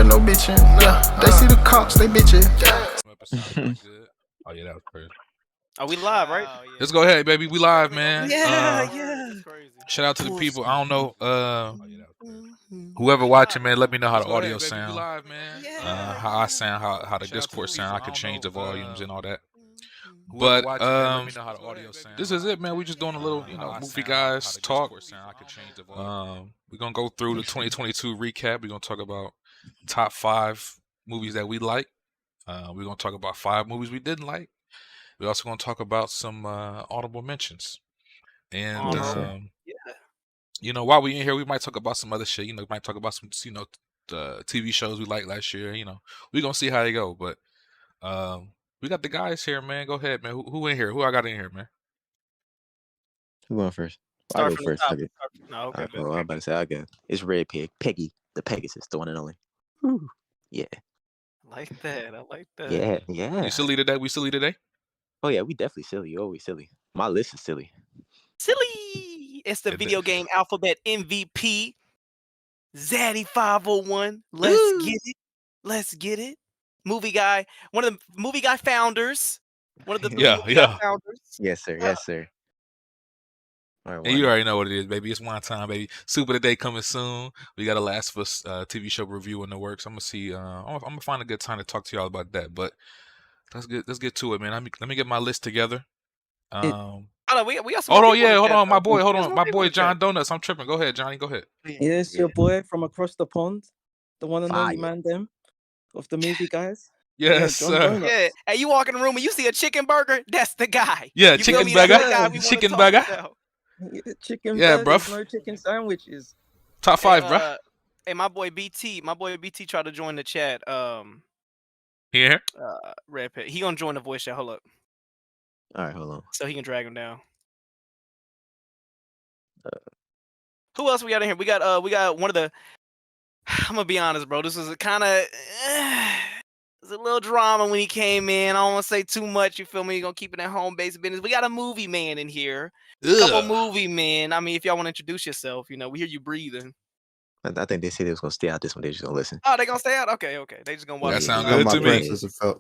no bitching. Yeah, they see the cops, they bitching. Oh yeah, that was crazy. Are we live, right? Let's go ahead, baby. We live, man. Yeah. That's crazy. Shout out to the people. I don't know. Whoever watching, man, let me know how the audio sound. How I sound, how the Discord sound. I can change the volumes and all that. But this is it, man. We just doing a little, movie guys talk. We're gonna go through the 2022 recap. We're gonna talk about top 5 movies that we like. We're gonna talk about 5 movies we didn't like. We're also gonna talk about some audible mentions. And while we in here, we might talk about some other shit. We might talk about some, the TV shows we liked last year. We're gonna see how they go. But we got the guys here, man. Go ahead, man. Who in here? Who I got in here, man? Who going first? Start I'll from go the first. top. Okay. No, okay. I'm about to say I go. It's Red Pig, Peggy, the Pegasus, the one and only. Woo. Yeah. I like that. Yeah. You silly today? We silly today? Oh yeah, we definitely silly. You always silly. My list is silly. Silly. It's the video game alphabet MVP. Zaddy 501. Let's get it. Movie guy. One of the movie guy founders. One of the movie guy founders. Yes, sir. Yes, sir. All right, And you already know what it is, baby. It's one time, baby. Super Today coming soon. We got a Last of Us TV show review in the works. I'm gonna see. I'm gonna find a good time to talk to y'all about that. But let's get to it, man. Let me get my list together. We got some hold more on, people in the chat, my boy. though. Hold There's on, more my people boy in the chat. John Donuts. I'm tripping. Go ahead, Johnny. Go ahead. Yes, your boy from across the pond, the one and only Fire. man them of the movie guys. Yes, John sir. Donuts. Yeah. Hey, you walk in the room and you see a chicken burger, that's the guy. Yeah, You feel chicken me? That's burger. the guy we wanna Chicken talk burger. about. Chicken Yeah, burgers, bruv. no chicken sandwiches. Top 5, bruh. Hey, my boy BT tried to join the chat. Here. Red Pit. He gonna join the voice chat. Hold up. All right, hold on. So he can drag him down. Who else we got in here? We got one of the. I'm gonna be honest, bro. This was a kind of. It's a little drama when he came in. I don't want to say too much. You feel me? You're gonna keep it at home based business. We got a movie man in here. Couple movie men. I mean, if y'all want to introduce yourself, we hear you breathing. I think they said they was gonna stay out this one. They just gonna listen. Oh, they gonna stay out? Okay. They just gonna watch. That it. sound good to me.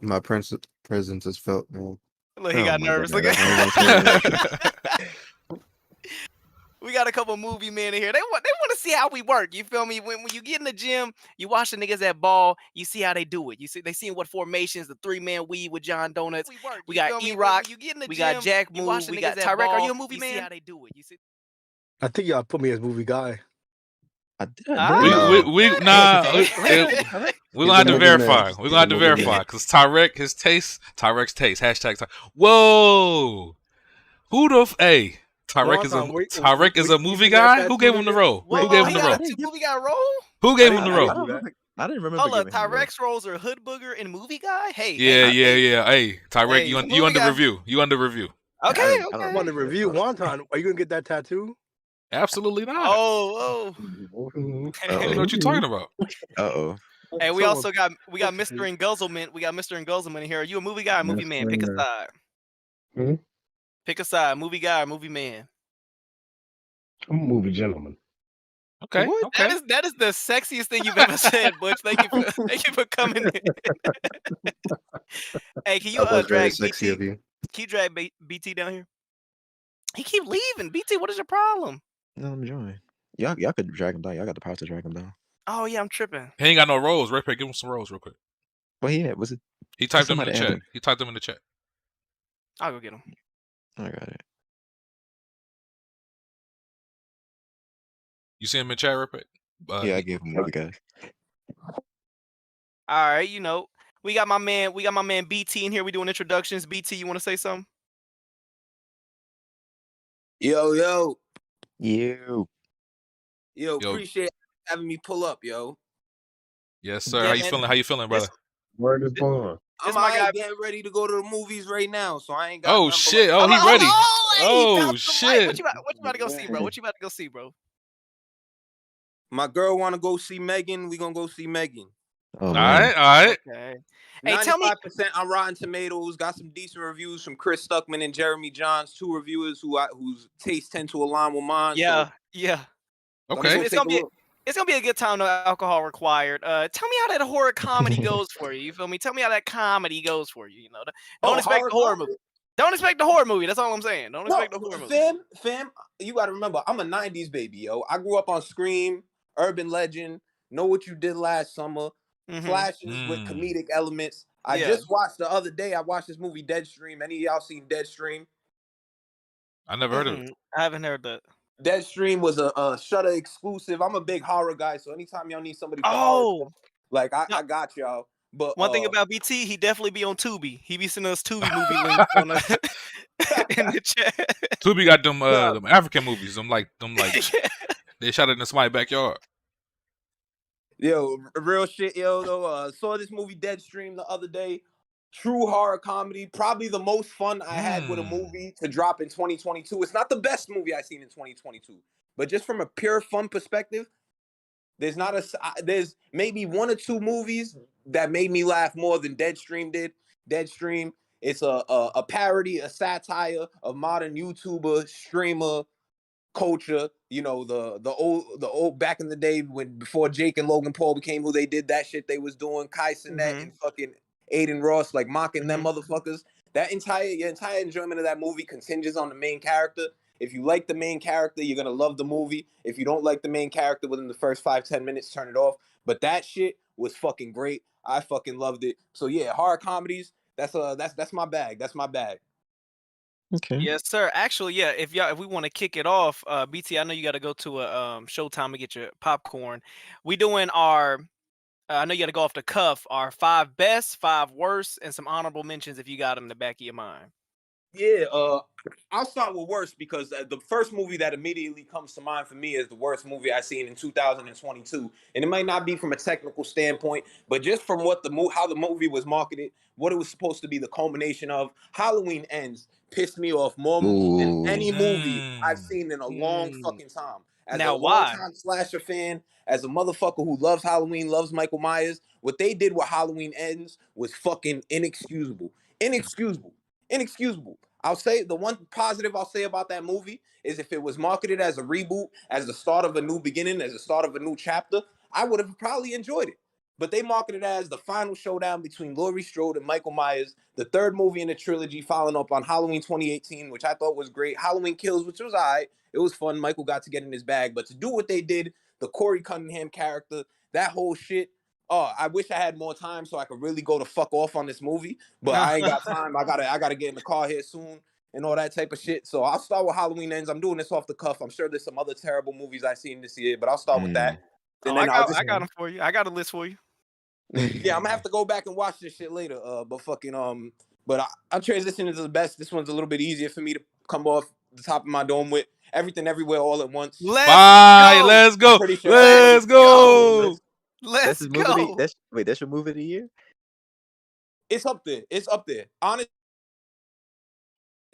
My presence is felt, man. Look, he got nervous. Look God. We got a couple movie men in here. They want to see how we work. You feel me? When you get in the gym, you watch the niggas at ball. You see how they do it. They see what formations, the 3-man weave with John Donuts. We got E-Rock. We got Jack Move. We got Tyrek. Are you a movie man? See how they do it. You see? I think y'all put me as movie guy. We're gonna have to verify. We're gonna have to verify because Tyrek's taste. Hashtag. Whoa, who the hey? Tyrek is a movie guy. Who gave him the role? Who gave him the role? Movie guy role? Who gave him the role? I didn't remember. Hold up, Tyrek's roles are Hood Booger and movie guy. Hey. Yeah. Hey, Tyrek, Hey, you movie under guy. review. You under review. Okay. I'm on the review one time. Are you gonna get that tattoo? Absolutely not. Oh. I don't know what you're talking about. Uh-oh. Hey, we got Mr. Enguzzlement. We got Mr. Enguzzlement in here. Are you a movie guy or movie man? Pick a side. Hmm? Pick a side. Movie guy or movie man? I'm a movie gentleman. Okay. What? Okay. That is the sexiest thing you've ever said, Butch. Thank you for coming in. Hey, can you drag sexy BT? of you. Can you drag BT down here? He keep leaving. BT, what is your problem? No, I'm enjoying. Y'all could drag him down. Y'all got the power to drag him down. Oh yeah, I'm tripping. He ain't got no roles. Red Pig, give him some roles real quick. Well, yeah, was it? He typed them in the Somebody chat. added. He typed them in the chat. I'll go get him. I got it. You see him in the chat, Red Pig? Yeah, I gave him movie guys. All right, we got my man BT in here. We doing introductions. BT, you want to say something? Yo, You. appreciate having me pull up, yo. Yes, sir. Yeah, How you man. feeling? How you feeling, brother? Word is born. This I'm my guy. getting ready to go to the movies right now, so I ain't got Oh nothing but shit! like- Oh, he ready. Hey, Oh dropped the mic. shit! What you about to go see, bro? What you about to go see, bro? My girl want to go see Megan. We gonna go see Megan. Oh, All man. right. Okay. Hey, tell me. 95% on Rotten Tomatoes. Got some decent reviews from Chris Stuckman and Jeremy Johns, 2 reviewers whose tastes tend to align with mine. Yeah. Okay. It's gonna be It's gonna be a good time. No alcohol required. Tell me how that horror comedy goes for you. You feel me? Tell me how that comedy goes for you. You know, don't expect horror the horror comedy? movie. Don't expect the horror movie. That's all I'm saying. Don't No, expect the horror movie. fam, you gotta remember, I'm a 90s baby, yo. I grew up on Scream, Urban Legend, Know What You Did Last Summer, flashes with comedic elements. I Yeah. just watched the other day, I watched this movie Deadstream. Any of y'all seen Deadstream? I never heard of it. I haven't heard that. Deadstream was a Shudder exclusive. I'm a big horror guy, so anytime y'all need somebody for horror Oh, stuff, like no. I got y'all. But One thing about BT, he definitely be on Tubi. He be sending us Tubi movie links on the, in the chat. Tubi got them African movies. Them like they shot it in somebody's backyard. Yo, real shit, yo. Though, saw this movie Deadstream the other day. True horror comedy, probably the most fun I had with a movie to drop in 2022. It's not the best movie I've seen in 2022, but just from a pure fun perspective, there's maybe one or two movies that made me laugh more than Deadstream did. Deadstream, it's a parody, a satire of modern YouTuber, streamer culture. You know, the old back in the day before Jake and Logan Paul became who they did, that shit they was doing, Kai Cenat and fucking Aiden Ross, like mocking them motherfuckers. Your entire enjoyment of that movie contingents on the main character. If you like the main character, you're gonna love the movie. If you don't like the main character within the first 5-10 minutes, turn it off. But that shit was fucking great. I fucking loved it. So yeah, horror comedies, that's my bag. That's my bag. Okay. Yes, sir. Actually, yeah. If we want to kick it off, BT, I know you got to go to a Showtime to get your popcorn. We doing our. I know you got to go off the cuff. Our 5 best, 5 worst, and some honorable mentions if you got them in the back of your mind. Yeah, I'll start with worst because the first movie that immediately comes to mind for me is the worst movie I seen in 2022, and it might not be from a technical standpoint, but just from what how the movie was marketed, what it was supposed to be the culmination of. Halloween Ends pissed me off more than any movie I've seen in a long fucking time. As a Now, why? longtime slasher fan, as a motherfucker who loves Halloween, loves Michael Myers, what they did with Halloween Ends was fucking inexcusable. Inexcusable. I'll say the one positive I'll say about that movie is if it was marketed as a reboot, as the start of a new beginning, as the start of a new chapter, I would have probably enjoyed it. But they marketed it as the final showdown between Laurie Strode and Michael Myers, the third movie in the trilogy, following up on Halloween 2018, which I thought was great. Halloween Kills, which was all right. It was fun. Michael got to get in his bag. But to do what they did, the Corey Cunningham character, that whole shit, oh, I wish I had more time so I could really go to fuck off on this movie, but I ain't got time. I gotta get in the car here soon and all that type of shit. So I'll start with Halloween Ends. I'm doing this off the cuff. I'm sure there's some other terrible movies I've seen this year, but I'll start with that. And I then got them for you. I got a list for you. yeah, I'm gonna have to go back and watch this shit later. But fucking but I'll transition into the best. This one's a little bit easier for me to come off the top of my dome with. Everything Everywhere All at Once. Let's go. I'm pretty sure Let's go. Let's That's go. That's your movie of the year? It's up there. It's up there. Honestly,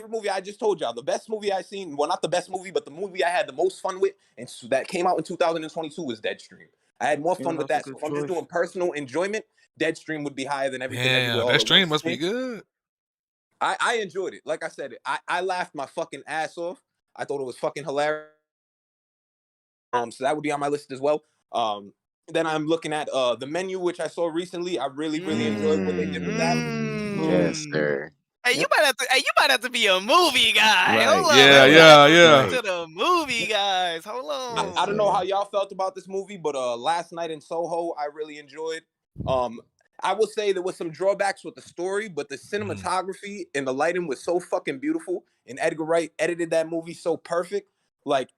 movie I just told y'all, the best movie I seen, well, not the best movie, but the movie I had the most fun with, and that came out in 2022 was Deadstream. I had more fun with that. So if I'm just doing personal enjoyment, Deadstream would be higher than Everything Everywhere All that at stream Once. must be good. I enjoyed it. Like I said, I laughed my fucking ass off. I thought it was fucking hilarious. So that would be on my list as well. Then I'm looking at The Menu, which I saw recently. I really enjoyed what they did with that. Yes, sir. Hey, you might have to be a movie guy. Right. Hold on. Yeah. To the movie guys. Hold on. I don't know how y'all felt about this movie, but Last Night in Soho, I really enjoyed. I will say there was some drawbacks with the story, but the cinematography and the lighting was so fucking beautiful, and Edgar Wright edited that movie so perfect. Like,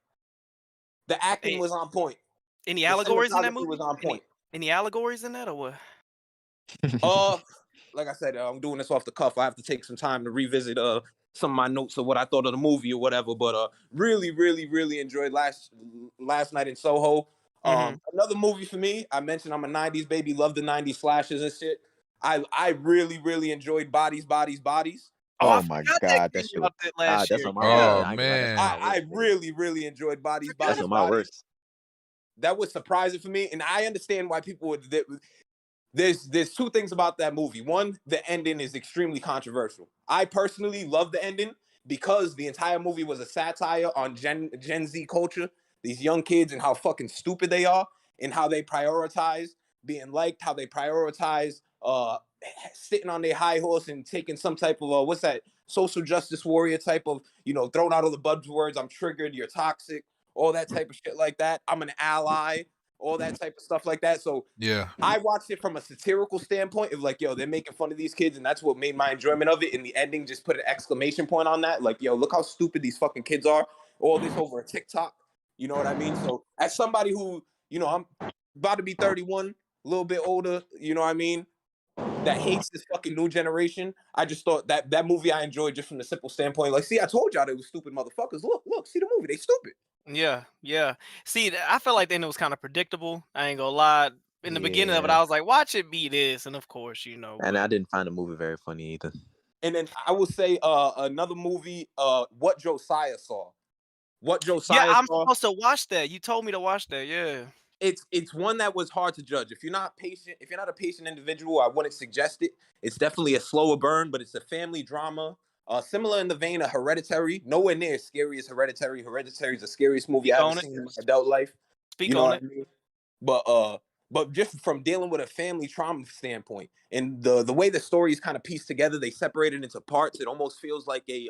the acting was on point. Any allegories in that movie? Was on point. Any allegories in that or what? Like I said, I'm doing this off the cuff. I have to take some time to revisit some of my notes of what I thought of the movie or whatever. But really enjoyed Last Night in Soho. Another movie for me. I mentioned I'm a 90s baby. Love the 90s slashes and shit. I really enjoyed Bodies. Oh my god, that's on my list. Oh man, I really enjoyed Bodies. That's on my worst. That was surprising for me, and I understand why people would. There's two things about that movie. One, the ending is extremely controversial. I personally love the ending because the entire movie was a satire on Gen Z culture, these young kids and how fucking stupid they are. in how they prioritize being liked, how they prioritize sitting on their high horse and taking some type of what's that, social justice warrior type of, throwing out all the buzzwords. I'm triggered, you're toxic, all that type of shit like that. I'm an ally, all that type of stuff like that. So Yeah. I watched it from a satirical standpoint of like, yo, they're making fun of these kids, and that's what made my enjoyment of it. And the ending just put an exclamation point on that. Like, yo, look how stupid these fucking kids are. All this over a TikTok. You know what I mean? So as somebody who, I'm about to be 31, a little bit older, you know what I mean, that hates this fucking new generation, I just thought that movie I enjoyed just from the simple standpoint. Like, see, I told y'all they were stupid motherfuckers. Look, see the movie. They stupid. Yeah. See, I felt like then it was kind of predictable. I ain't gonna lie. In the beginning of it, Yeah. I was like, watch it be this. And of course, And but I didn't find the movie very funny either. And then I would say another movie, What Josiah Saw. What yeah, Josiah I'm Saw. supposed to watch that. You told me to watch that. Yeah. It's one that was hard to judge. If you're not a patient individual, I wouldn't suggest it. It's definitely a slower burn, but it's a family drama. Similar in the vein of Hereditary. Nowhere near as scary as Hereditary. Hereditary is the scariest movie I ever seen in my adult life. Speak You know on what I mean? But just from dealing with a family trauma standpoint, and the way the story is kind of pieced together, they separate it into parts. It almost feels like a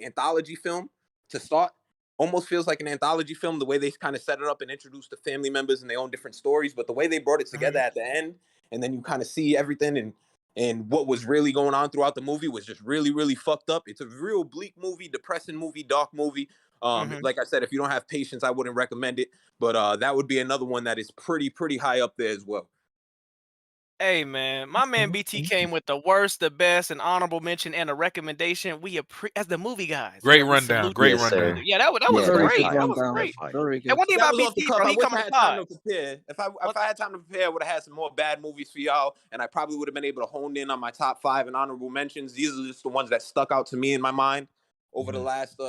anthology film to start. Almost feels like an anthology film, the way they kind of set it up and introduce the family members and their own different stories. But the way they brought it together at the end, and then you kind of see everything and what was really going on throughout the movie was just really, really fucked up. It's a real bleak movie, depressing movie, dark movie. Like I said, if you don't have patience, I wouldn't recommend it. But that would be another one that is pretty high up there as well. Hey man, my man BT came with the worst, the best, an honorable mention, and a recommendation. We as the movie guys. Great we rundown. salute Great you. Yes, rundown. sir. Yeah, that was Yeah, Very great. good That was rundown. great. Very And good. one thing That about was off the BT, cuff. bro, I he wish come I with had the time pod. to prepare. If I had time to prepare, I would have had some more bad movies for y'all, and I probably would have been able to hone in on my top 5 and honorable mentions. These are just the ones that stuck out to me in my mind over the last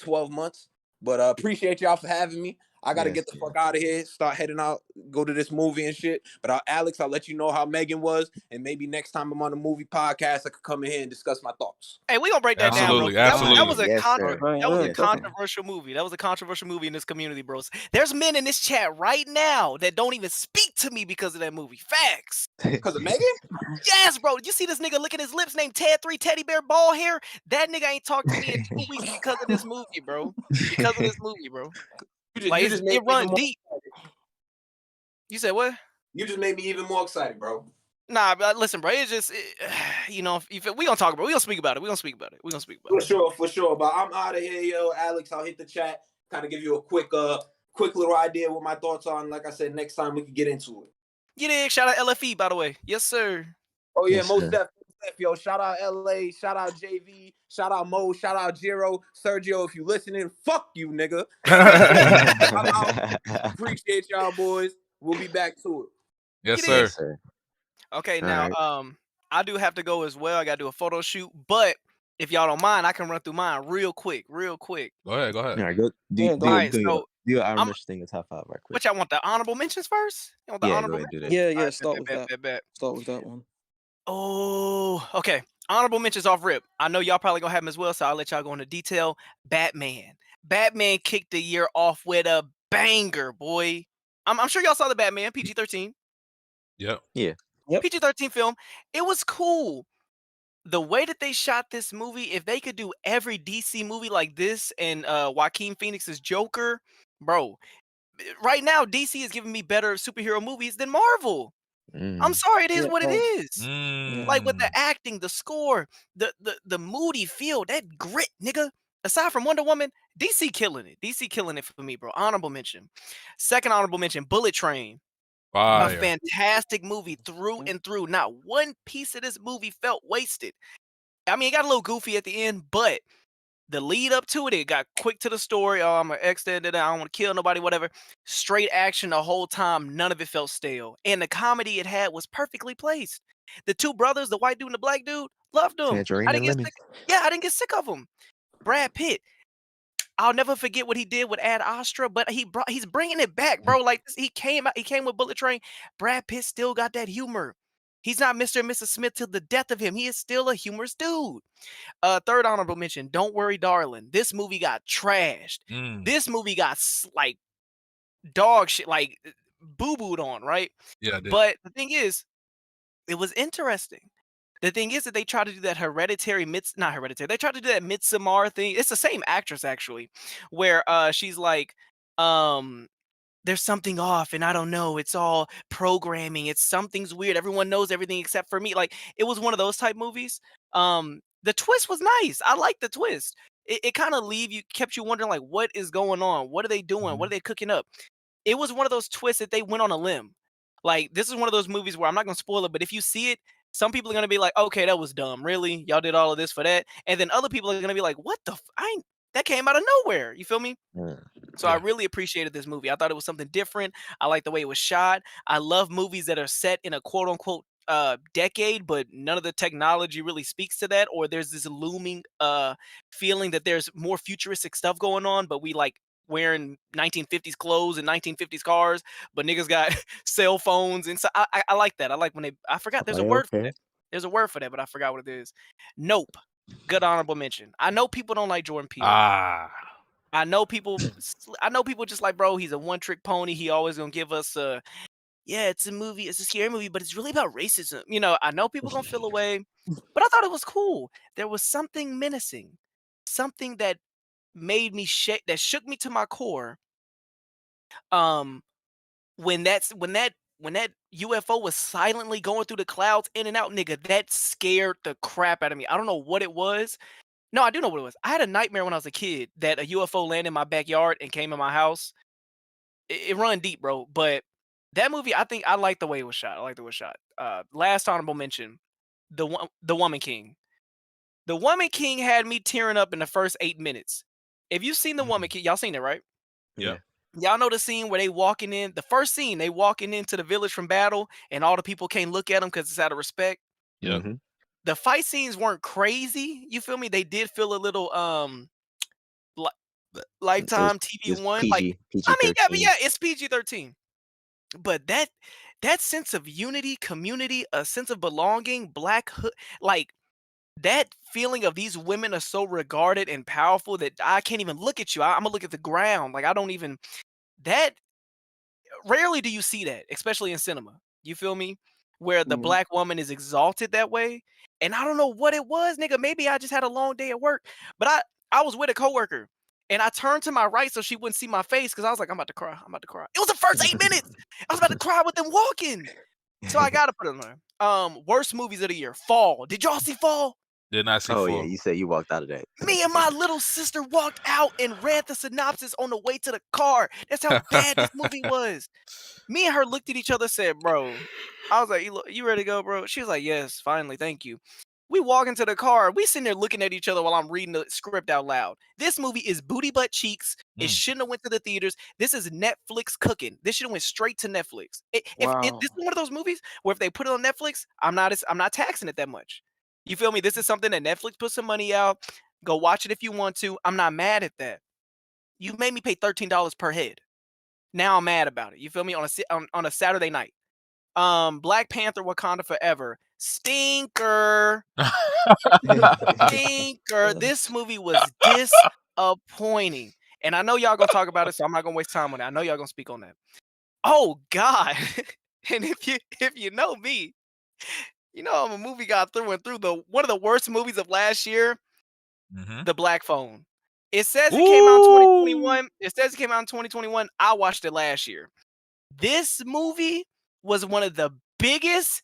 12 months. But appreciate y'all for having me. I got to get the fuck out of here, start heading out, go to this movie and shit. But Alex, I'll let you know how Megan was, and maybe next time I'm on a movie podcast, I could come in here and discuss my thoughts. Hey, we gonna break that down, bro. Absolutely, That was absolutely. a Yes, sir. that was a Yes. controversial movie. That was a controversial movie in this community, bros. There's men in this chat right now that don't even speak to me because of that movie. Facts. Because of Megan? Yes, bro. Did you see this nigga licking his lips named Ted3 Teddy Bear Ball Hair? That nigga ain't talked to me in 2 weeks because of this movie, bro. Because of this movie, bro. Like, You just made it me even runs more deep. excited. You said what? You just made me even more excited, bro. Nah, but listen, bro. It's just, if we gonna talk about it. We gonna speak about it. We gonna speak about it. For sure. But I'm out of here, yo. Alex, I'll hit the chat, kind of give you a quick little idea what my thoughts are. And like I said, next time we can get into it. You dig? Shout out LFE, by the way. Yes, sir. Oh yeah, Yes, most sir. definitely. Yo, shout out LA, shout out JV, shout out Mo, shout out Jiro, Sergio. If you listening, fuck you, nigga. I'm out. Appreciate y'all, boys. We'll be back to it. Yes, Get in. sir. Okay, All now right. I do have to go as well. I gotta do a photo shoot, but if y'all don't mind, I can run through mine real quick. Go ahead. All right, go. Yeah, Do Alright, your so honorable mention thing, your top 5 right quick. what y'all want, the honorable mentions first? You want the Yeah, go honorable ahead, do mentions? that. Yeah, Alright, start with that. bet. Start with that one. Oh, okay. Honorable mentions off rip. I know y'all probably gonna have them as well, so I'll let y'all go into detail. Batman. Batman kicked the year off with a banger, boy. I'm sure y'all saw the Batman PG-13. Yep. Yeah. Yep. PG-13 film. It was cool. The way that they shot this movie, if they could do every DC movie like this and Joaquin Phoenix's Joker, bro. Right now, DC is giving me better superhero movies than Marvel. I'm sorry, it is what it is. Like with the acting, the score, the moody feel, that grit, nigga. Aside from Wonder Woman, DC killing it. DC killing it for me, bro. Honorable mention. Second honorable mention, Bullet Train. A Fire. fantastic movie through and through. Not one piece of this movie felt wasted. I mean, it got a little goofy at the end, but the lead up to it, it got quick to the story. Oh, I'm an extended. I don't want to kill nobody, whatever. Straight action the whole time. None of it felt stale. And the comedy it had was perfectly placed. The two brothers, the white dude and the black dude, loved them. Tangerine I and didn't get lemon. sick. Yeah, I didn't get sick of them. Brad Pitt. I'll never forget what he did with Ad Astra, but he's bringing it back, bro. Like he came with Bullet Train. Brad Pitt still got that humor. He's not Mr. and Mrs. Smith till the death of him. He is still a humorous dude. Third honorable mention, Don't Worry, Darling. This movie got trashed. This movie got like dog shit. Like boo-booed on, right? Yeah, I did. But the thing is, it was interesting. The thing is that they tried to do that not hereditary. They tried to do that Midsommar thing. It's the same actress actually, where she's like, there's something off, and I don't know. It's all programming. It's something's weird. Everyone knows everything except for me. Like it was one of those type movies. The twist was nice. I like the twist. It kind of kept you wondering like, what is going on? What are they doing? What are they cooking up? It was one of those twists that they went on a limb. Like this is one of those movies where I'm not gonna spoil it, but if you see it, some people are gonna be like, "Okay, that was dumb. Really, y'all did all of this for that?" And then other people are gonna be like, "What the? That came out of nowhere." You feel me? So I Yeah. really appreciated this movie. I thought it was something different. I like the way it was shot. I love movies that are set in a quote unquote decade, but none of the technology really speaks to that, or there's this looming feeling that there's more futuristic stuff going on, but we like wearing 1950s clothes and 1950s cars, but niggas got cell phones, and so I like that. I like when I forgot there's a word for that. There's a word for that, but I forgot what it is. Nope. Good honorable mention. I know people don't like Jordan Peele. I know people just like, bro, he's a one-trick pony. He always gonna give us yeah, it's a scary movie, but it's really about racism. You know, I know people gonna feel away, but I thought it was cool. There was something menacing, something that made me that shook me to my core. When that UFO was silently going through the clouds in and out, nigga, that scared the crap out of me. I don't know what it was. No, I do know what it was. I had a nightmare when I was a kid that a UFO landed in my backyard and came in my house. It run deep, bro. But that movie, I think I like the way it was shot. I like the way it was shot. Last honorable mention, the Woman King. The Woman King had me tearing up in the first 8 minutes. If you've seen the Woman King, y'all seen it, right? Yeah. Y'all know the scene where they walking in. The first scene, they walking into the village from battle, and all the people can't look at them because it's out of respect. Yeah. The fight scenes weren't crazy. You feel me? They did feel a little Lifetime TV1. Like I mean, yeah, it's PG-13. But that sense of unity, community, a sense of belonging, Black hood, like that feeling of these women are so regarded and powerful that I can't even look at you. I'm gonna look at the ground. Like I don't even that rarely do you see that, especially in cinema. You feel me? Where the Black woman is exalted that way. And I don't know what it was, nigga. Maybe I just had a long day at work. But I was with a coworker and I turned to my right so she wouldn't see my face because I was like, I'm about to cry. I'm about to cry. It was the first 8 minutes. I was about to cry with them walking. So I gotta put it on there. Worst movies of the year. Fall. Did y'all see Fall? Did not see Oh Fall. yeah, you said you walked out of that. Me and my little sister walked out and read the synopsis on the way to the car. That's how bad this movie was. Me and her looked at each other, said, "Bro," I was like, "You ready to go, bro?" She was like, "Yes, finally, thank you." We walk into the car. We sitting there looking at each other while I'm reading the script out loud. This movie is booty butt cheeks. It shouldn't have went to the theaters. This is Netflix cooking. This should have went straight to Netflix. This is one of those movies where if they put it on Netflix, I'm not taxing it that much. You feel me? This is something that Netflix put some money out. Go watch it if you want to. I'm not mad at that. You made me pay $13 per head. Now I'm mad about it. You feel me? On a Saturday night. Black Panther Wakanda Forever. Stinker. Stinker. This movie was disappointing. And I know y'all gonna talk about it, so I'm not gonna waste time on it. I know y'all gonna speak on that. Oh God. And if you know me, you know I'm a movie guy through and through. One of the worst movies of last year, The Black Phone. It says it came out in 2021. It says it came out in 2021. I watched it last year. This movie was one of the biggest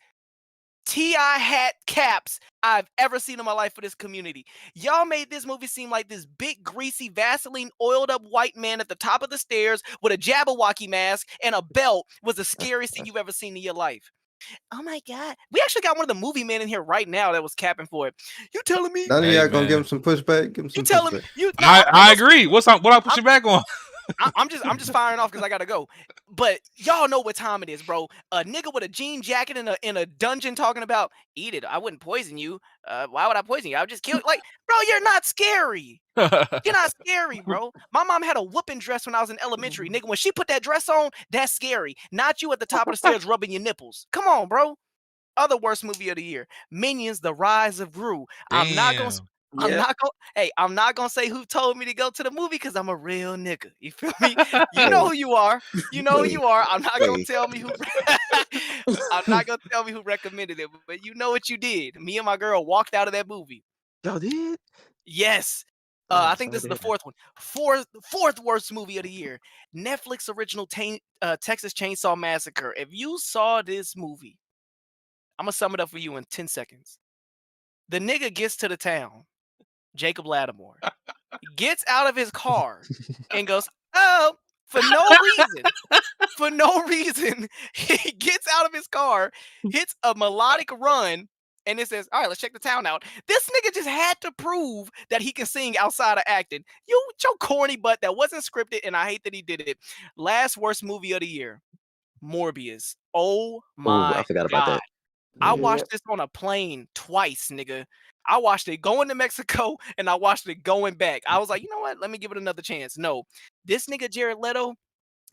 T.I. hat caps I've ever seen in my life for this community. Y'all made this movie seem like this big, greasy, Vaseline oiled up white man at the top of the stairs with a Jabberwocky mask and a belt was the scariest thing you've ever seen in your life. Oh my God. We actually got one of the movie men in here right now that was capping for it. You telling me? None of y'all gonna give him some pushback? Give him some pushback. I agree. What's I pushing back on? I'm just firing off because I gotta go. But y'all know what time it is, bro. A nigga with a jean jacket in a dungeon talking about eat it. I wouldn't poison you. Why would I poison you? I would just kill you. Like, bro, you're not scary. You're not scary, bro. My mom had a whooping dress when I was in elementary. Nigga, when she put that dress on, that's scary. Not you at the top of the stairs rubbing your nipples. Come on, bro. Other worst movie of the year. Minions, The Rise of Gru. I'm not gonna I'm not gonna say who told me to go to the movie because I'm a real nigga. You feel me? You know Hey. who you are. You know who Hey. you are. I'm not gonna Hey. tell me who. I'm not gonna tell me who recommended it, but you know what you did. Me and my girl walked out of that movie. Y'all did? Yes. Oh, I I'm think sorry this to is the hear that. fourth one. Fourth worst movie of the year. Netflix original Texas Chainsaw Massacre. If you saw this movie, I'm gonna sum it up for you in 10 seconds. The nigga gets to the town, Jacob Lattimore, gets out of his car and goes, "Oh," for no reason. For no reason, he gets out of his car, hits a melodic run, and it says, "All right, let's check the town out." This nigga just had to prove that he can sing outside of acting. You with your corny butt that wasn't scripted, and I hate that he did it. Last worst movie of the year, Morbius. Oh Oh, I my forgot about God. that. I Yeah. watched this on a plane twice, nigga. I watched it going to Mexico and I watched it going back. I was like, you know what? Let me give it another chance. No, this nigga Jared Leto,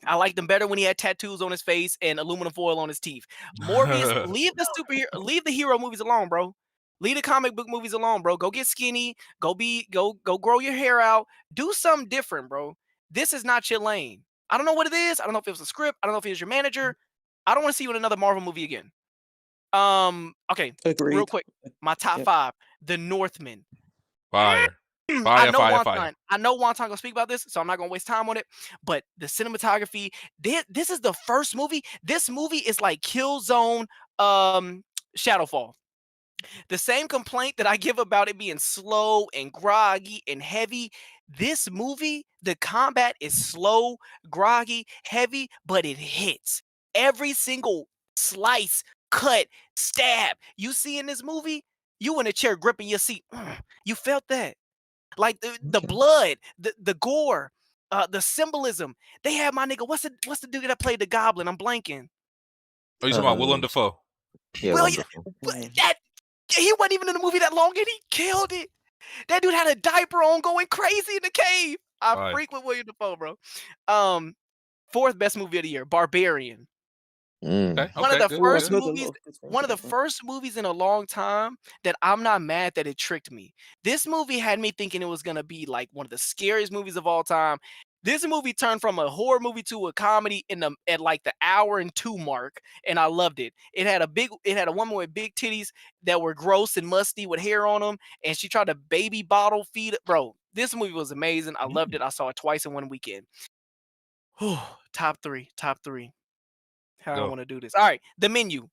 I liked him better when he had tattoos on his face and aluminum foil on his teeth. Morbius, leave the hero movies alone, bro. Leave the comic book movies alone, bro. Go get skinny. Go grow your hair out. Do something different, bro. This is not your lane. I don't know what it is. I don't know if it was a script. I don't know if it was your manager. I don't want to see you in another Marvel movie again. Okay, real Agreed. quick. My top Yep. 5. The Northman. Fire. I Fire, know fire, Wonton. fire. I know Wonton gonna speak about this, so I'm not gonna waste time on it. But the cinematography, this is the first movie. This movie is like Killzone, Shadowfall. The same complaint that I give about it being slow and groggy and heavy. This movie, the combat is slow, groggy, heavy, but it hits. Every single slice, cut, stab you see in this movie, you in a chair gripping your seat. You felt that. Like the Okay. blood, the gore, the symbolism. They had my nigga. What's the dude that played the goblin? I'm blanking. Oh, you talking about Willem Dafoe? Yeah, Well, wonderful. that he wasn't even in the movie that long, and he killed it. That dude had a diaper on, going crazy in the cave. I Fire. freak with William Dafoe, bro. Fourth best movie of the year, Barbarian. Okay, One of okay, the good, Ooh, I've first good. heard a movies, lot of good things one of the about that. first movies in a long time that I'm not mad that it tricked me. This movie had me thinking it was gonna be like one of the scariest movies of all time. This movie turned from a horror movie to a comedy at like the hour and 2 mark, and I loved it. It had a woman with big titties that were gross and musty with hair on them, and she tried to baby bottle feed it. Bro, this movie was amazing. I loved it. I saw it twice in one weekend. Top three. How I Go. want to do this. All right, The Menu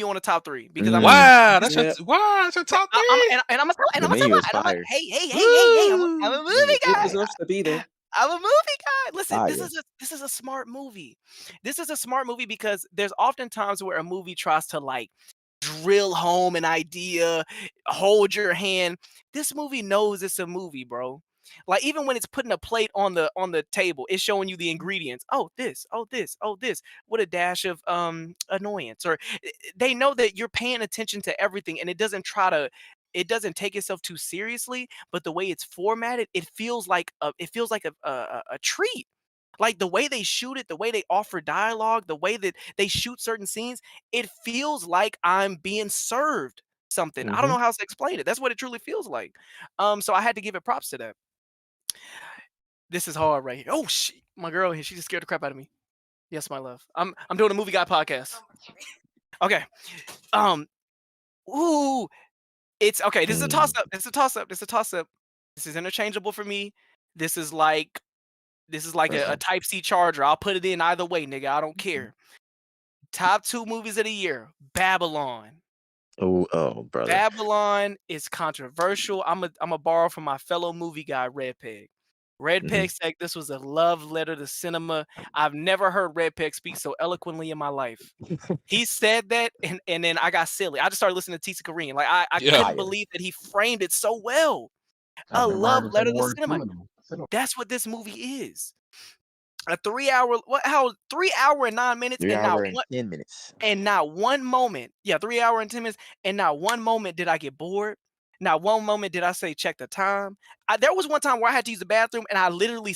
on the top 3 because I'm Wow, that's Yeah. your top I'm 3. and I'm The gonna menu tell is and I'm like, fire. hey, I'm a movie It guy. deserves to be there. I'm a movie guy. Listen, Fire. this is a smart movie. This is a smart movie because there's often times where a movie tries to like drill home an idea, hold your hand. This movie knows it's a movie, bro. Like even when it's putting a plate on the table, it's showing you the ingredients. Oh, this, with a dash of annoyance. Or they know that you're paying attention to everything and it doesn't take itself too seriously, but the way it's formatted, it feels like a treat. Like the way they shoot it, the way they offer dialogue, the way that they shoot certain scenes, it feels like I'm being served something. I don't know how else to explain it. That's what it truly feels like. So I had to give it props to that. This is hard right here. Oh shit, my girl here, she just scared the crap out of me. Yes, my love. I'm doing a movie guy podcast. Okay. Ooh, it's okay. This is a toss up. This is interchangeable for me. This is like a Type C charger. I'll put it in either way, nigga. I don't care. Top 2 movies of the year. Babylon. Oh, brother. Babylon is controversial. I'm a borrow from my fellow movie guy, Red Peg. Red Peg said this was a love letter to cinema. I've never heard Red Peg speak so eloquently in my life. He said that, and then I got silly. I just started listening to Tisa Kareem. Like I Yeah. couldn't believe that he framed it so well. A love letter to cinema. That's what this movie is. A 3 hour, 3 hour and 9 minutes, 3 and not hour and one 10 minutes. and not one moment. Yeah, 3 hour and 10 minutes, and not one moment did I get bored. Not one moment did I say check the time. There was one time where I had to use the bathroom, and I literally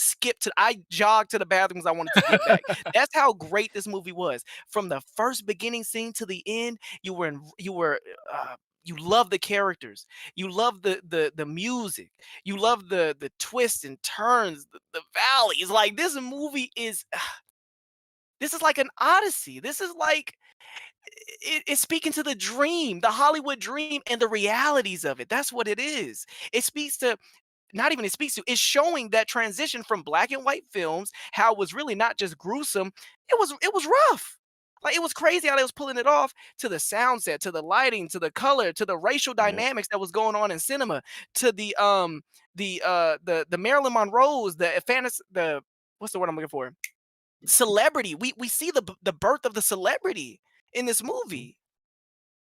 I jogged to the bathroom because I wanted to get back. That's how great this movie was. From the first beginning scene to the end, you were you love the characters, you love the music, you love the twists and turns, the valleys. Like this movie is this is like an odyssey. This is like it's speaking to the dream, the Hollywood dream, and the realities of it. That's what it is. It speaks to not even it speaks to, it's showing that transition from black and white films, how it was really not just gruesome, it was rough. Like it was crazy how they was pulling it off, to the sound set, to the lighting, to the color, to the racial dynamics that was going on in cinema, to the Marilyn Monroe's, the fantasy, the what's the word I'm looking for? Celebrity. We see the birth of the celebrity in this movie.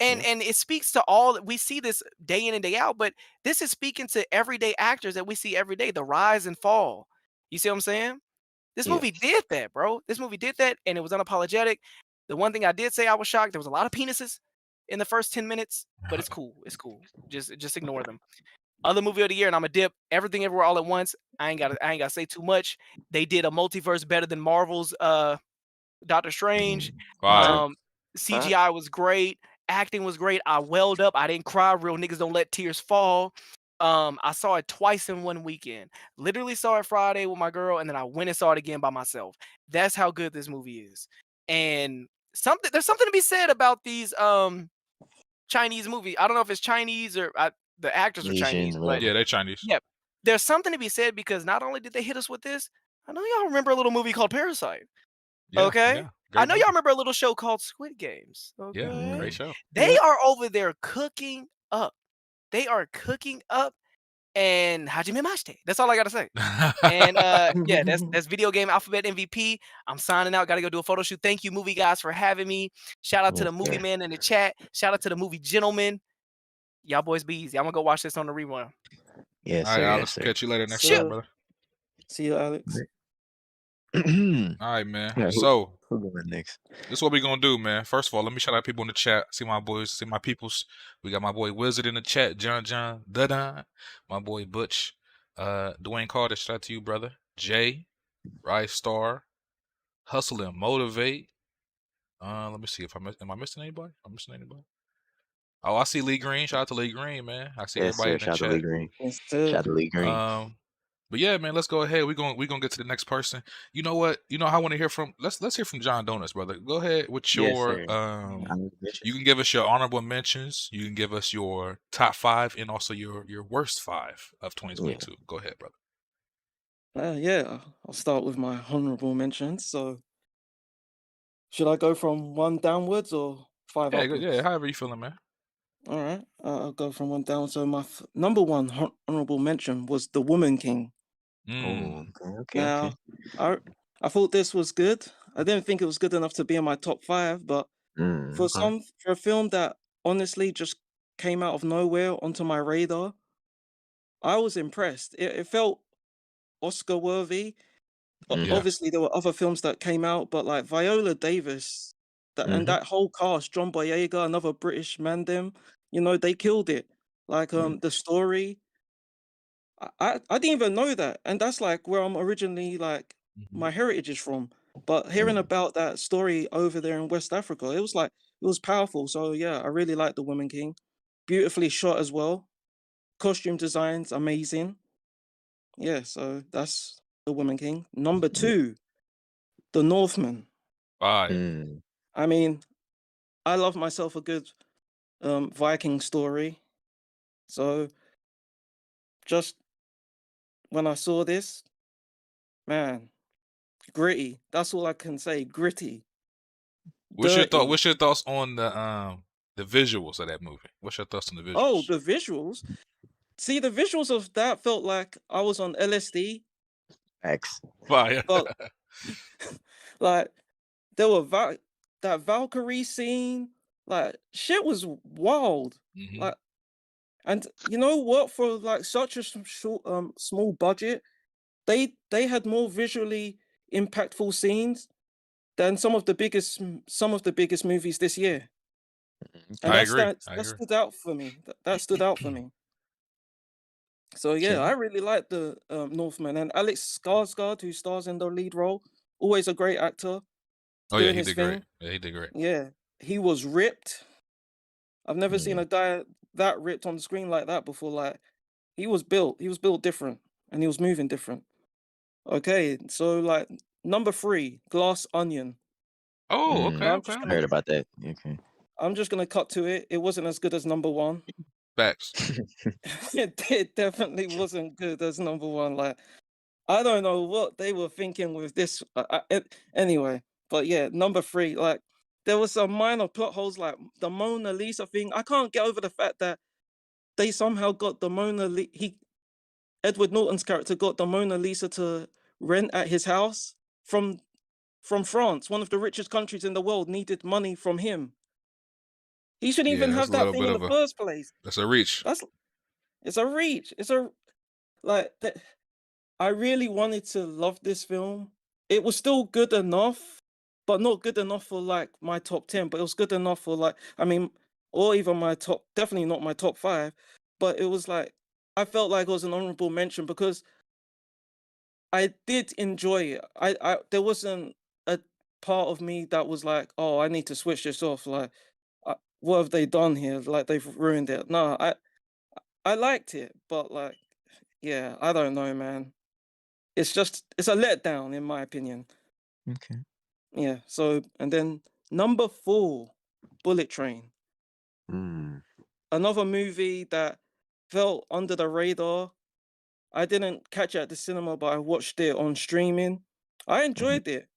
And it speaks to all that we see this day in and day out, but this is speaking to everyday actors that we see every day, the rise and fall. You see what I'm saying? This movie did that, bro. This movie did that, and it was unapologetic. The one thing I did say I was shocked, there was a lot of penises in the first 10 minutes, but it's cool. It's cool. Just ignore them. Other movie of the year, and I'm a dip Everything Everywhere All at Once. I ain't gotta say too much. They did a multiverse better than Marvel's Doctor Strange. Fire. CGI was great. Acting was great. I welled up. I didn't cry. Real niggas don't let tears fall. I saw it twice in one weekend. Literally saw it Friday with my girl, and then I went and saw it again by myself. That's how good this movie is. And there's something to be said about these Chinese movies. I don't know if it's Chinese or the actors are Chinese, but yeah, they're Chinese. yeah, there's something to be said because not only did they hit us with this, I know y'all remember a little movie called Parasite. Yeah, Okay. yeah, I know movie. y'all remember a little show called Squid Games. Okay. Yeah, great show. They are over there cooking up. They are cooking up, and Hajime Mashite. That's all I gotta say. And yeah, that's Video Game Alphabet MVP. I'm signing out. Gotta go do a photo shoot. Thank you, movie guys, for having me. Shout out to the movie man in the chat. Shout out to the movie gentleman. Y'all boys be easy. I'm gonna go watch this on the rerun. Yes, All sir. right, Yes, Alex. sir. Catch you later next So- time, brother. See you, Alex. All right, man. All right, So who going next? this is what we gonna do, man. First of all, let me shout out people in the chat. See my boys, see my peoples. We got my boy Wizard in the chat, John Dada, my boy Butch, Dwayne Carter. Shout out to you, brother. Jay, Rise Star, Hustle and Motivate. Let me see if am I missing anybody? I'm missing anybody. Oh, I see Lee Green. Shout out to Lee Green, man. I see Yes, everybody sir. in the Shout out to chat. Lee Green. Yes, Shout sir. out to Lee Green. But yeah, man, let's go ahead. We're gonna get to the next person. You know what? You know I want to hear from. Let's hear from John Donuts, brother. Go ahead with Yes, your sir. You can give us your honorable mentions. You can give us your top 5 and also your worst 5 of 2022. Go ahead, brother. Yeah, I'll start with my honorable mentions. So, should I go from 1 downwards or 5 Yeah, upwards? yeah. However you feeling, man. All right, I'll go from 1 down. So my number 1 honorable mention was The Woman King. Mm. Oh, okay. Now, I thought this was good. I didn't think it was good enough to be in my top 5, but for a film that honestly just came out of nowhere onto my radar, I was impressed. It felt Oscar worthy. Yeah. Obviously, there were other films that came out, but like Viola Davis, and that whole cast, John Boyega, another British man, they killed it. Like the story, I didn't even know that, and that's like where I'm originally like my heritage is from. But hearing about that story over there in West Africa, it was powerful. So yeah, I really like The Woman King. Beautifully shot as well. Costume designs amazing. Yeah, so that's The Woman King. Number 2, The Northman. Fire. I mean, I love myself a good Viking story. So just when I saw this, man, gritty. That's all I can say. Gritty. What's your Dirty. What's your thoughts on the visuals of that movie? What's your thoughts on the visuals? Oh, the visuals. See, the visuals of that felt like I was on LSD. X. Fire. But like there were that Valkyrie scene, like shit was wild. Like, and you know what? For like such a short, small budget, they had more visually impactful scenes than some of the biggest movies this year. And I agree. that stood out for me. That stood out for me. So yeah, I really like the Northman, and Alex Skarsgård, who stars in the lead role, always a great actor. Oh yeah, doing he his did thing. great. Yeah, he did great. Yeah, he was ripped. I've never seen a guy that ripped on the screen like that before. Like he was built different, and he was moving different. Okay, so like number 3, Glass Onion. Oh, okay, I'm okay. just I gonna heard about that. Okay. I'm just gonna cut to it. It wasn't as good as number 1. Facts. It definitely wasn't good as number 1. Like I don't know what they were thinking with this. Anyway, but yeah, number 3. Like there was some minor plot holes, like the Mona Lisa thing. I can't get over the fact that they somehow got the Edward Norton's character got the Mona Lisa to rent at his house from France, one of the richest countries in the world, needed money from him. He shouldn't Yeah, even that's have a that little thing bit in of the a first place. that's a reach. It's a reach. I really wanted to love this film. It was still good enough, but not good enough for like my top 10. But it was good enough for like, I mean, or even my top. Definitely not my top 5. But it was like I felt like it was an honorable mention because I did enjoy it. I there wasn't a part of me that was like, oh, I need to switch this off. Like, what have they done here? Like they've ruined it. No, I liked it, but like, yeah, I don't know, man. It's a letdown in my opinion. Okay. Yeah. So and then number 4, Bullet Train. Another movie that felt under the radar. I didn't catch it at the cinema, but I watched it on streaming. I enjoyed it.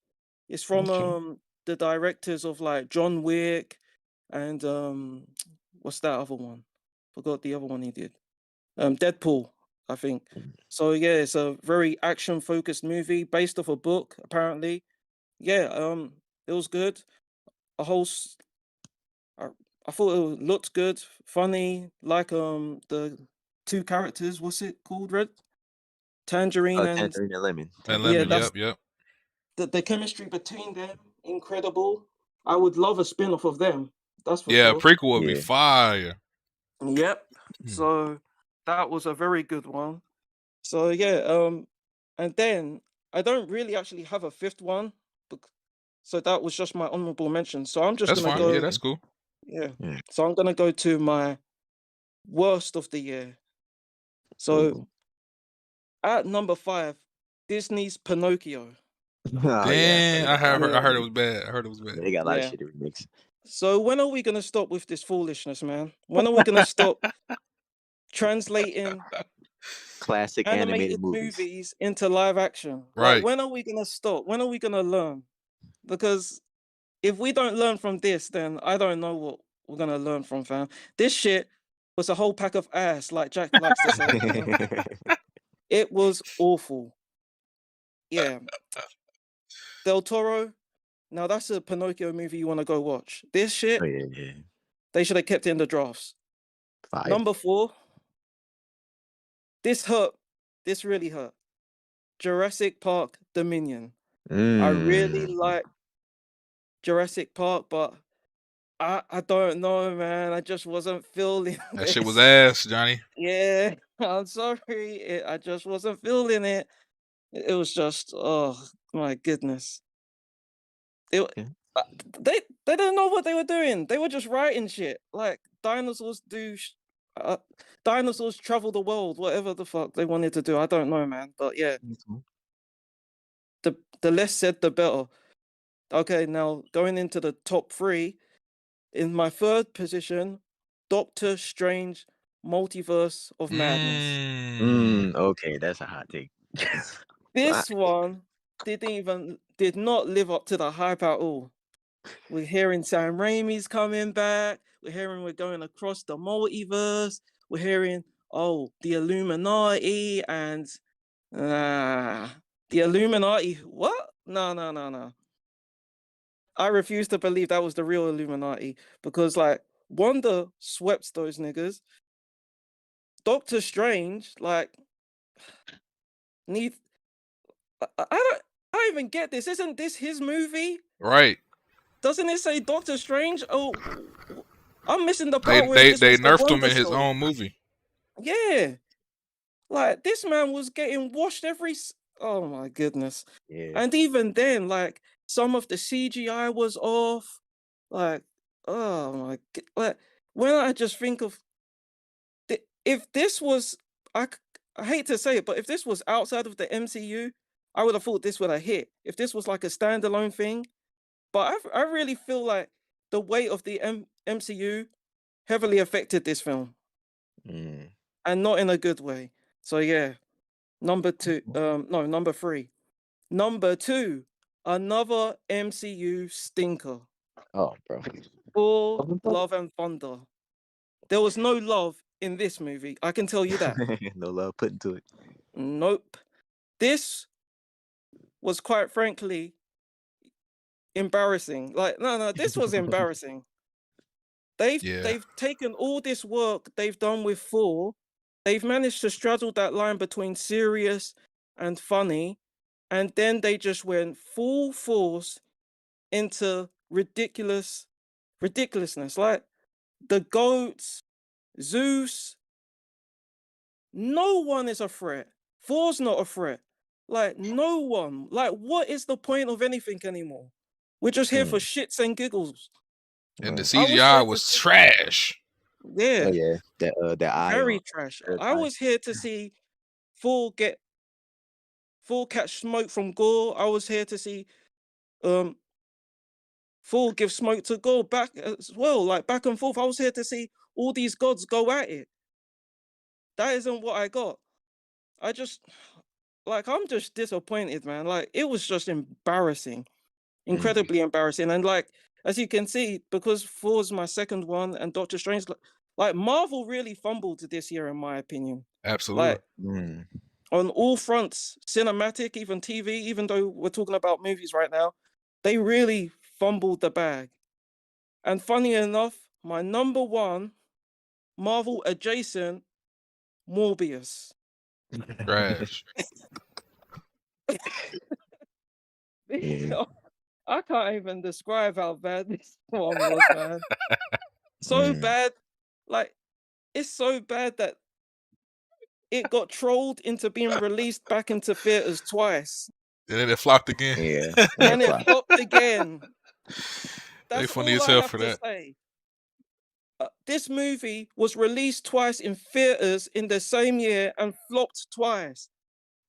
It's from the directors of like John Wick and what's that other one? Forgot the other one he did. Deadpool, I think. So yeah, it's a very action focused movie based off a book, apparently. Yeah, it was good. A whole I thought it looked good, funny, like the 2 characters, what's it called, Red? Tangerine and Tangerine and lemon. And yeah, lemon, that's yep. the chemistry between them, incredible. I would love a spin-off of them. That's for Yeah, sure. prequel would be fire. Yep. So that was a very good one. So yeah, and then I don't really actually have a 5th one. So that was just my honorable mention. So I'm just That's gonna fine. go. Yeah, that's cool. Yeah. So I'm gonna go to my worst of the year. So at number 5, Disney's Pinocchio. Oh yeah, Damn, I heard it was bad. They got a lot of shit to remix. So when are we gonna stop with this foolishness, man? When are we gonna stop translating Classic animated movies into live action? Right. Like when are we gonna stop? When are we gonna learn? Because if we don't learn from this, then I don't know what we're gonna learn from, fam. This shit was a whole pack of ass, like Jack likes to say. It was awful. Yeah. Del Toro. Now that's a Pinocchio movie you want to go watch. This shit, Oh yeah. they should have kept it in the drafts. Fire. Number 4. This hurt. This really hurt. Jurassic Park Dominion. I really like Jurassic Park, but I don't know, man. I just wasn't feeling That shit was this. ass, Johnny. Yeah, I'm sorry. I just wasn't feeling it. It was just, oh my goodness. They didn't know what they were doing. They were just writing shit like dinosaurs dinosaurs travel the world, whatever the fuck they wanted to do. I don't know, man. But yeah, the less said, the better. Okay, now going into the top 3, in my 3rd position, Doctor Strange Multiverse of Madness. Okay, that's a hot take. This one did not live up to the hype at all. We're hearing Sam Raimi's coming back. We're hearing we're going across the multiverse. We're hearing, the Illuminati and the Illuminati. What? No. I refuse to believe that was the real Illuminati because like Wanda swept those niggas. Doctor Strange, like, I don't even get this. Isn't this his movie? Right. Doesn't it say Doctor Strange? Oh, I'm missing the They part where this was the nerfed him Wanda in his show. own movie. Yeah, like this man was getting washed oh my goodness. Yeah. And even then, like some of the CGI was off. Like, oh my, like when I just think of if this was, I hate to say it, but if this was outside of the MCU, I would have thought this would have hit. If this was like a standalone thing, but I really feel like the weight of the MCU heavily affected this film, and not in a good way. So yeah, number 3. Number 2, another MCU stinker. Oh, bro. Thor: Love and Thunder. There was no love in this movie. I can tell you that. No love put into it. Nope. This was quite frankly embarrassing. Like, no, this was embarrassing. They've taken all this work they've done with Thor. They've managed to straddle that line between serious and funny, and then they just went full force into ridiculousness. Like the goats, Zeus. No one is a threat. Thor's not a threat. Like, no one. Like, what is the point of anything anymore? We're just here for shits and giggles. And the CGI was trash. Yeah. Oh yeah, that eye. Very trash. I was here to see Thor catch smoke from Gore. I was here to see Thor give smoke to Gore back as well, like back and forth. I was here to see all these gods go at it. That isn't what I got. I'm just disappointed, man. Like, it was just embarrassing. Incredibly embarrassing. And like, as you can see, because Thor's my second one and Doctor Strange, like Marvel really fumbled this year, in my opinion. Absolutely. Like, on all fronts, cinematic, even TV, even though we're talking about movies right now, they really fumbled the bag. And funny enough, my number 1 Marvel adjacent, Morbius. Trash. I can't even describe how bad this one was, man. So bad. Like, it's so bad that it got trolled into being released back into theaters twice. And then it flopped again. Yeah. And it flopped again. They That's funny all as I hell have for to that. say. This movie was released twice in theaters in the same year and flopped twice.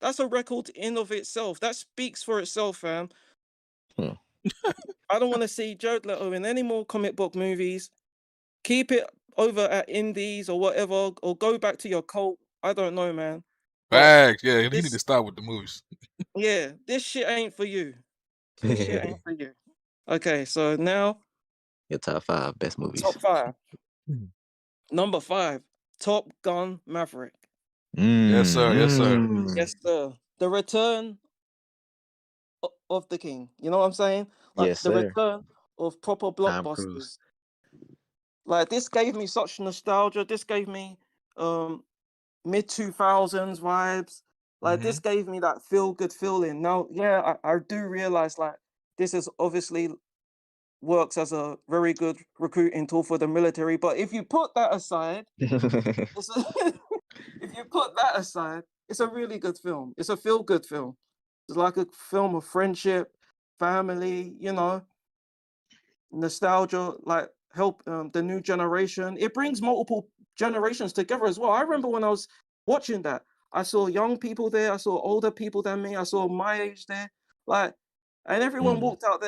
That's a record in of itself. That speaks for itself, fam. I don't want to see Jared Leto in any more comic book movies. Keep it over at indies or whatever, or go back to your cult. I don't know, man. Facts. Yeah, he need to stop with the movies. Yeah, this shit ain't for you. This shit ain't for you. Okay, so now your top 5 best movies. Top 5. Number 5, Top Gun Maverick. Yes, sir. Yes, sir. Yes, sir. The return of the king. You know what I'm saying? Like, yes, the sir. return of proper blockbusters. Like, this gave me such nostalgia. This gave me mid 2000s vibes. Like, this gave me that feel good feeling. Now, yeah, I do realize, like, this is obviously works as a very good recruiting tool for the military. But if you put that aside, it's a really good film. It's a feel good film. It's like a film of friendship, family, you know, nostalgia, like help the new generation. It brings multiple generations together as well. I remember when I was watching that, I saw young people there, I saw older people than me, I saw my age there, like, and everyone walked out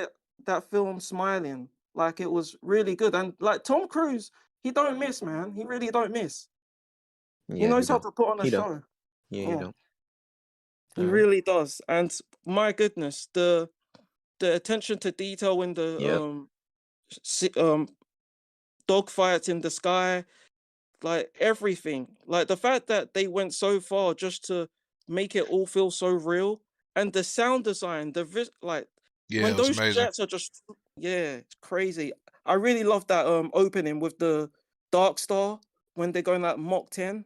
that film smiling. Like, it was really good. And like Tom Cruise, he don't miss, man. He really don't miss. Yeah, he knows how to put on a show. Yeah, you don't. He really does. And my goodness, the attention to detail in the dog fights in the sky, like everything, like the fact that they went so far just to make it all feel so real, and the sound design, when it was those amazing. jets are just, it's crazy. I really love that opening with the Dark Star when they're going like Mach 10.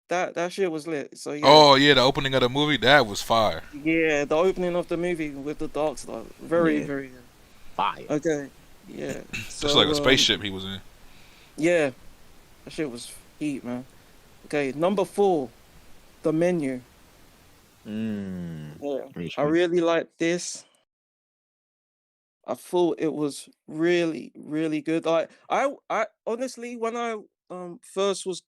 That shit was lit. So yeah. Oh yeah, the opening of the movie, that was fire. Yeah, the opening of the movie with the Dark Star, very very good. Fire. Okay, yeah. So, just like a spaceship he was in. Yeah, that shit was heat, man. Okay, number 4, The Menu. Yeah, I really like this. I thought it was really, really good. Like I honestly, when I first was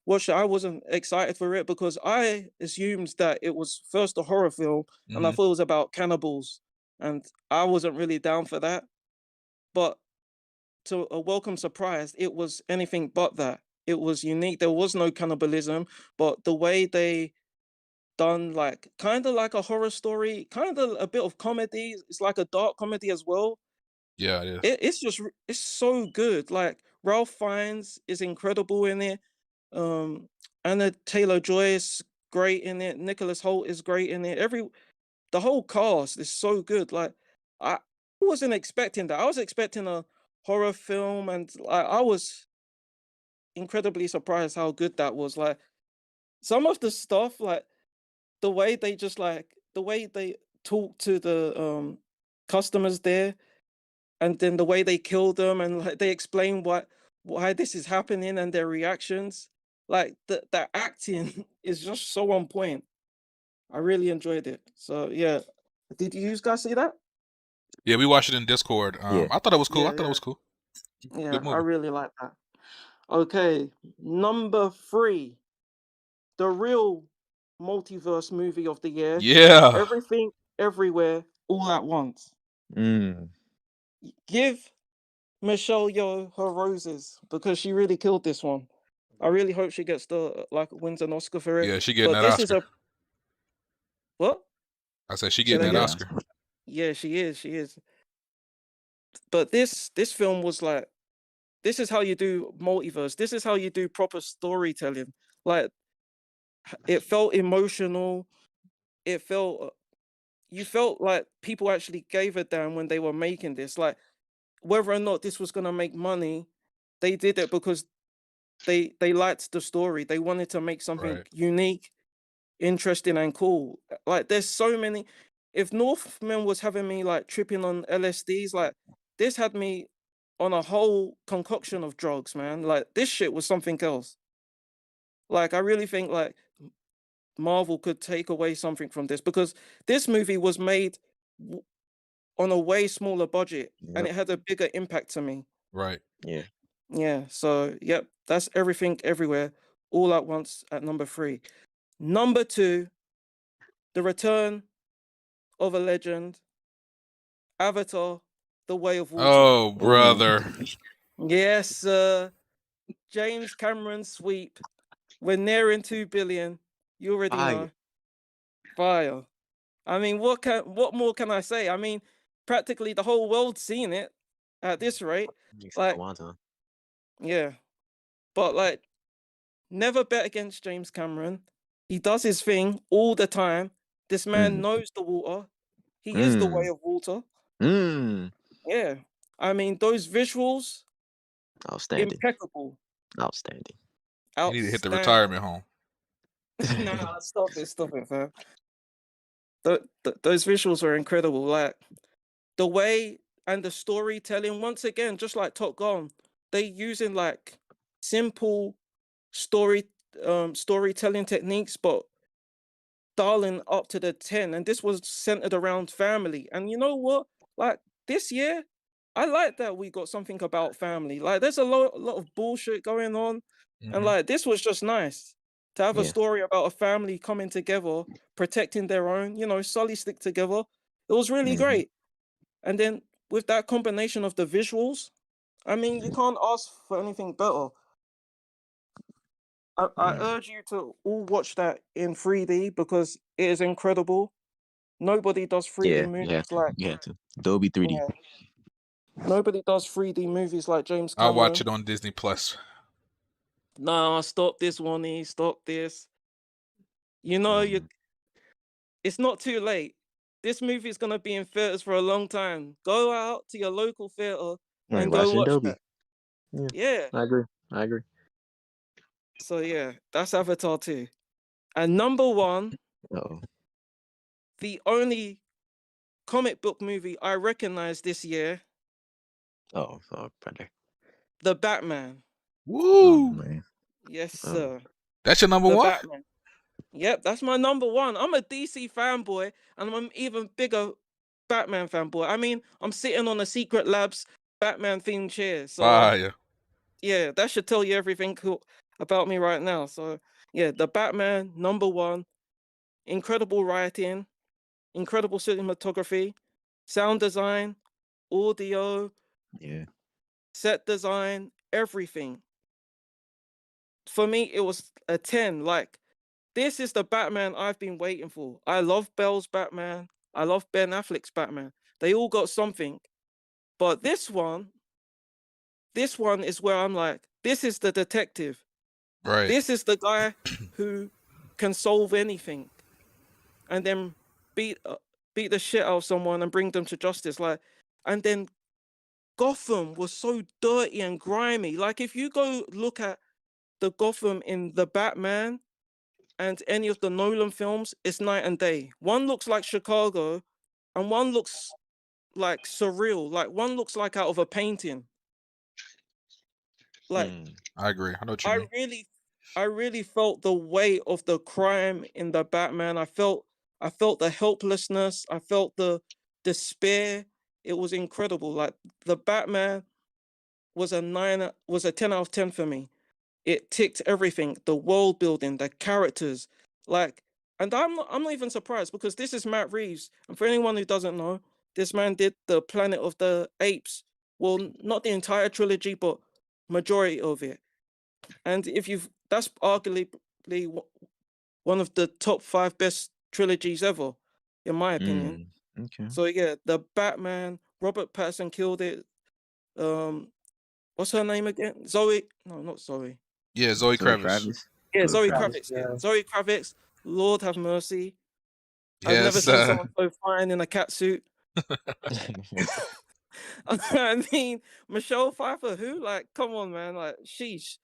watched it, I wasn't excited for it because I assumed that it was first a horror film, and I thought it was about cannibals, and I wasn't really down for that. But to a welcome surprise, it was anything but that. It was unique. There was no cannibalism, but the way they done like kind of like a horror story, kind of a bit of comedy. It's like a dark comedy as well. Yeah, it is. It's just it's so good. Like Ralph Fiennes is incredible in it. Anna Taylor-Joy is great in it. Nicholas Hoult is great in it. The whole cast is so good. Like I wasn't expecting that. I was expecting a horror film, and I was incredibly surprised how good that was. Like some of the stuff, like the way they just like the way they talk to the customers there, and then the way they kill them, and like they explain why this is happening and their reactions. Like the acting is just so on point. I really enjoyed it. So yeah, did you guys see that? Yeah, we watched it in Discord. Yeah. I thought it was cool. I Yeah, thought it was cool. yeah, Good I movie. really like that. Okay, number 3, the real multiverse movie of the year. Yeah. Everything, everywhere, all at once. Give Michelle Yeoh her roses because she really killed this one. I really hope she gets wins an Oscar for it. Yeah, she getting But that this is Oscar. what? I said she Say getting that that again? Oscar. Yeah, she is. She is. But this film was like, this is how you do multiverse. This is how you do proper storytelling. Like, it felt emotional. It felt you felt like people actually gave a damn when they were making this. Like, whether or not this was gonna make money, they did it because they liked the story. They wanted to make something Right. unique, interesting, and cool. Like, there's so many. If Northman was having me like tripping on LSDs, like this had me on a whole concoction of drugs, man. Like this shit was something else. Like I really think like Marvel could take away something from this because this movie was made on a way smaller budget and it had a bigger impact to me. Right. Yeah. Yeah. So, yep, that's everything everywhere all at once at number 3. Number 2, The Return of a Legend, Avatar, The Way of Water. Oh, brother. Yes, James Cameron sweep. We're nearing 2 billion. You already know. Fire. I mean, what more can I say? I mean, practically the whole world's seen it at this rate. Like, yeah. But like, never bet against James Cameron. He does his thing all the time. This man knows the water. He is the way of water. Yeah. I mean, those visuals, Outstanding. impeccable. Outstanding. You need to hit the retirement home. Nah, stop it, fam. Those visuals are incredible. Like the way and the storytelling, once again, just like Top Gun, they using like simple storytelling techniques, but dialing up to the 10. And this was centered around family. And you know what? Like this year, I like that we got something about family. Like there's a lot of bullshit going on. And like this was just nice to have a story about a family coming together, protecting their own, Sully stick together. It was really great. And then with that combination of the visuals, I mean, you can't ask for anything better. I urge you to all watch that in 3D because it is incredible. Nobody does 3D movies like you have to. Dolby 3D. Yeah. Nobody does 3D movies like James Cameron. I'll watch it on Disney Plus. Nah, stop this, Wonnie. Stop this. It's not too late. This movie is gonna be in theaters for a long time. Go out to your local theater and go watch Dolby. that. Yeah. I agree. So yeah, that's Avatar 2. And number 1, the only comic book movie I recognize this year. Brother. The Batman. Woo! Man. Yes, sir. That's your number 1? Batman. Yep, that's my number 1. I'm a DC fanboy, and I'm even bigger Batman fanboy. I mean, I'm sitting on a Secret Labs Batman themed chair. So Fire. yeah, that should tell you everything about me right now. So yeah, the Batman #1, incredible writing, incredible cinematography, sound design, audio, Yeah. set design, everything. For me, it was a 10. Like, this is the Batman I've been waiting for. I love Bell's Batman. I love Ben Affleck's Batman. They all got something. But this one is where I'm like, this is the detective. Right. This is the guy who can solve anything and then beat the shit out of someone and bring them to justice. Like, and then Gotham was so dirty and grimy. Like, if you go look at the Gotham in the Batman and any of the Nolan films, it's night and day. One looks like Chicago and one looks like surreal. Like, one looks like out of a painting. Like, I agree. I know what you mean. I really felt the weight of the crime in the Batman. I felt the helplessness. I felt the despair. It was incredible. Like, the Batman was a 10 out of 10 for me. It ticked everything, the world building, the characters. Like, and I'm not even surprised, because this is Matt Reeves. And for anyone who doesn't know, this man did the Planet of the Apes. Well, not the entire trilogy, but majority of it. And that's arguably one of the top 5 best trilogies ever, in my opinion. Okay. So yeah, the Batman, Robert Pattinson killed it. What's her name again? Zoe? No, not Zoe. Yeah, Zoe Kravitz. Yeah, Zoe Kravitz, Kravitz. yeah. Zoe Kravitz. Lord have mercy. I've Yes, never seen someone so fine in a cat suit. I mean, Michelle Pfeiffer, who? Like, come on, man. Like, sheesh.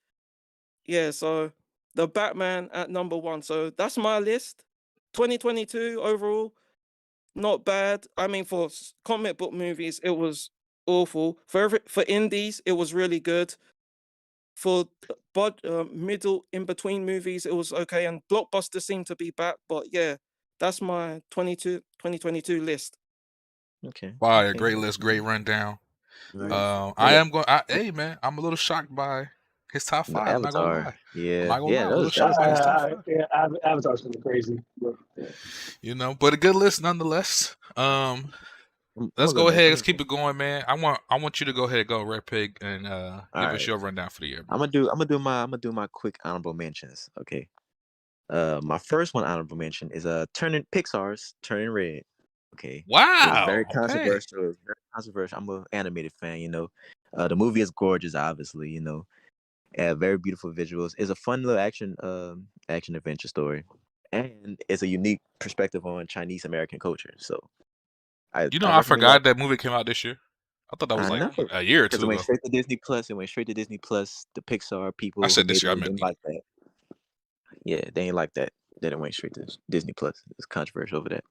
Yeah, so the Batman at #1. So that's my list. 2022 overall, not bad. I mean, for comic book movies, it was awful. For indies, it was really good. For middle in between movies, it was okay, and blockbusters seem to be back. But yeah, that's my 2022 list. Okay. Fire. Okay. Great list. Great rundown. Right. Hey man, I'm a little shocked by his top 5. I'm not gonna Avatar. lie. Yeah. I'm not gonna Yeah. lie. I'm a little That was shocked by his top 5. Yeah, Avatar's gonna be crazy. You know, but a good list nonetheless. Let's go ahead. Let's keep it going, man. I want you to go ahead and go, Red Pig, and give us your rundown for the year. I'm gonna do my quick honorable mentions. Okay. My first one honorable mention is Pixar's Turning Red. Okay. Wow. It was very controversial. It was very controversial. I'm an animated fan, you know. The movie is gorgeous, obviously, you know. Very beautiful visuals. It's a fun little action adventure story. And it's a unique perspective on Chinese American culture. So I forgot that movie came out this year. I thought that was like a year or two it ago. went straight to Disney Plus. It went straight to Disney Plus. The Pixar people I said this year. I didn't meant like that. Yeah, they ain't like that. That it went straight to Disney Plus. It's controversial over that.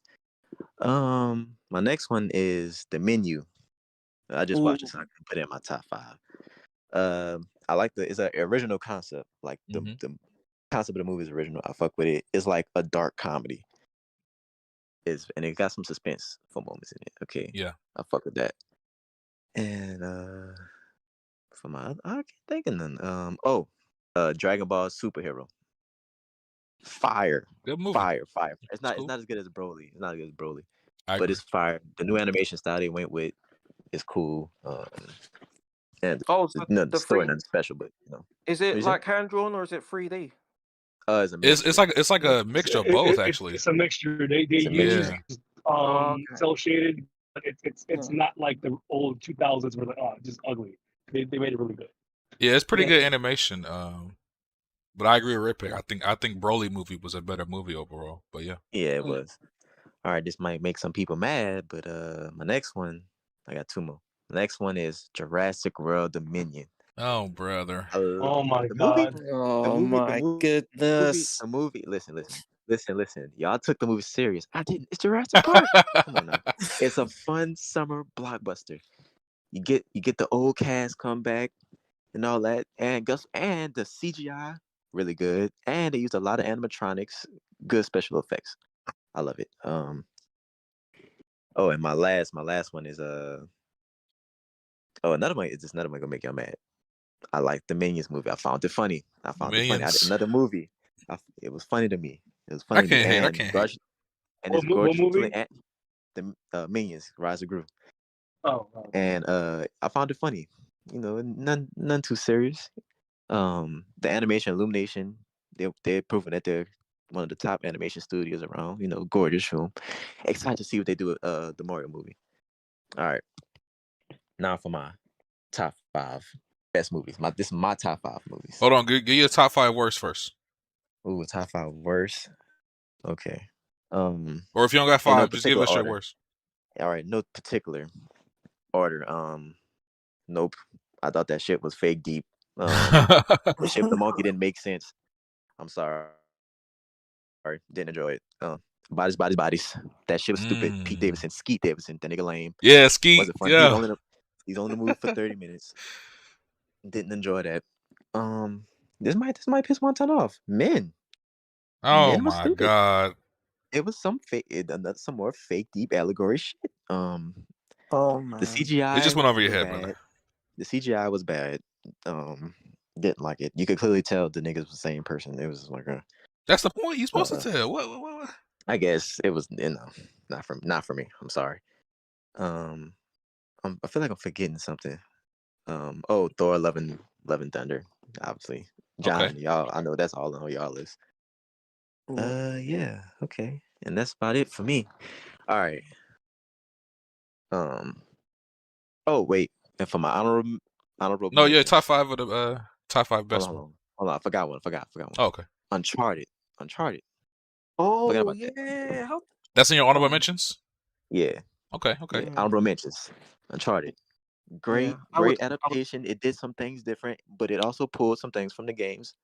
My next one is The Menu. I just watched it, so I can put it in my top 5. I like it's an original concept. Like the concept of the movie is original. I fuck with it. It's like a dark comedy. And it got some suspense for moments in it. Okay. Yeah. I fuck with that. And for my I can't think of none. Dragon Ball Superhero. Fire. Good movie. Fire. It's not as good as Broly. It's not as good as Broly. But agree. It's fire. The new animation style they went with is cool. And the story nothing special, but you know. Is it like hand drawn or is it 3D? It's like a mixture of both, actually. It's a mixture. They use cell shaded, but it's not like the old 2000s where just ugly. They made it really good. Yeah, it's pretty good animation. But I agree with Red Pig. I think Broly movie was a better movie overall. But yeah. Yeah, it was. All right, this might make some people mad, but my next one, I got 2 more. The next one is Jurassic World Dominion. Oh, brother. Oh my god. Oh my goodness. The movie. Listen. Y'all took the movie serious. I didn't. It's Jurassic Park. Come on now. It's a fun summer blockbuster. You get the old cast come back and all that, and the CGI really good, and they used a lot of animatronics, good special effects. I love it. Oh, and my last one is another one. Another one gonna make y'all mad. I like the Minions movie. I found it funny. Minions. Another movie. It was funny to me. It was I funny to me. can't hate. I And can't hate. this What gorgeous movie? the Minions, Rise of Gru. Oh. And I found it funny. You know, none too serious. The animation, Illumination, they're proving that they're one of the top animation studios around. You know, gorgeous film. Excited to see what they do with the Mario movie. All right, now for my top 5 best movies. This is my top 5 movies. Hold on, give your top 5 worst first. Ooh, top 5 worst. Okay. Or if you don't got 5, just give us your worst. All right, no particular order. Nope. I thought that shit was fake deep. The ship the monkey didn't make sense. I'm sorry. Didn't enjoy it. Bodies. That shit was stupid. Pete Davidson, Skeet Davidson, that nigga lame. Yeah, Skeet. Wasn't fun. Yeah. He's only in the movie for 30 minutes. Didn't enjoy that. This might piss one ton off. Men. Oh my god. It was some more fake deep allegory shit. Oh man. The CGI. It just went over your head, brother. The CGI was bad. Didn't like it. You could clearly tell the niggas was the same person. It was like That's the point. You're supposed to tell. What? I guess it was not for me. I'm sorry. I feel like I'm forgetting something. Thor, Love and Thunder. Obviously, John. Okay. Y'all. I know that's all on y'all list. Yeah. Okay. And that's about it for me. All right. Oh wait, and for my honorable. No, yeah, top 5 of the top 5 best. Hold on. I forgot one. Oh, okay. Uncharted. Oh yeah. That's in your honorable mentions? Yeah. Okay. Yeah, honorable mentions. Uncharted. Great adaptation. It did some things different, but it also pulled some things from the games.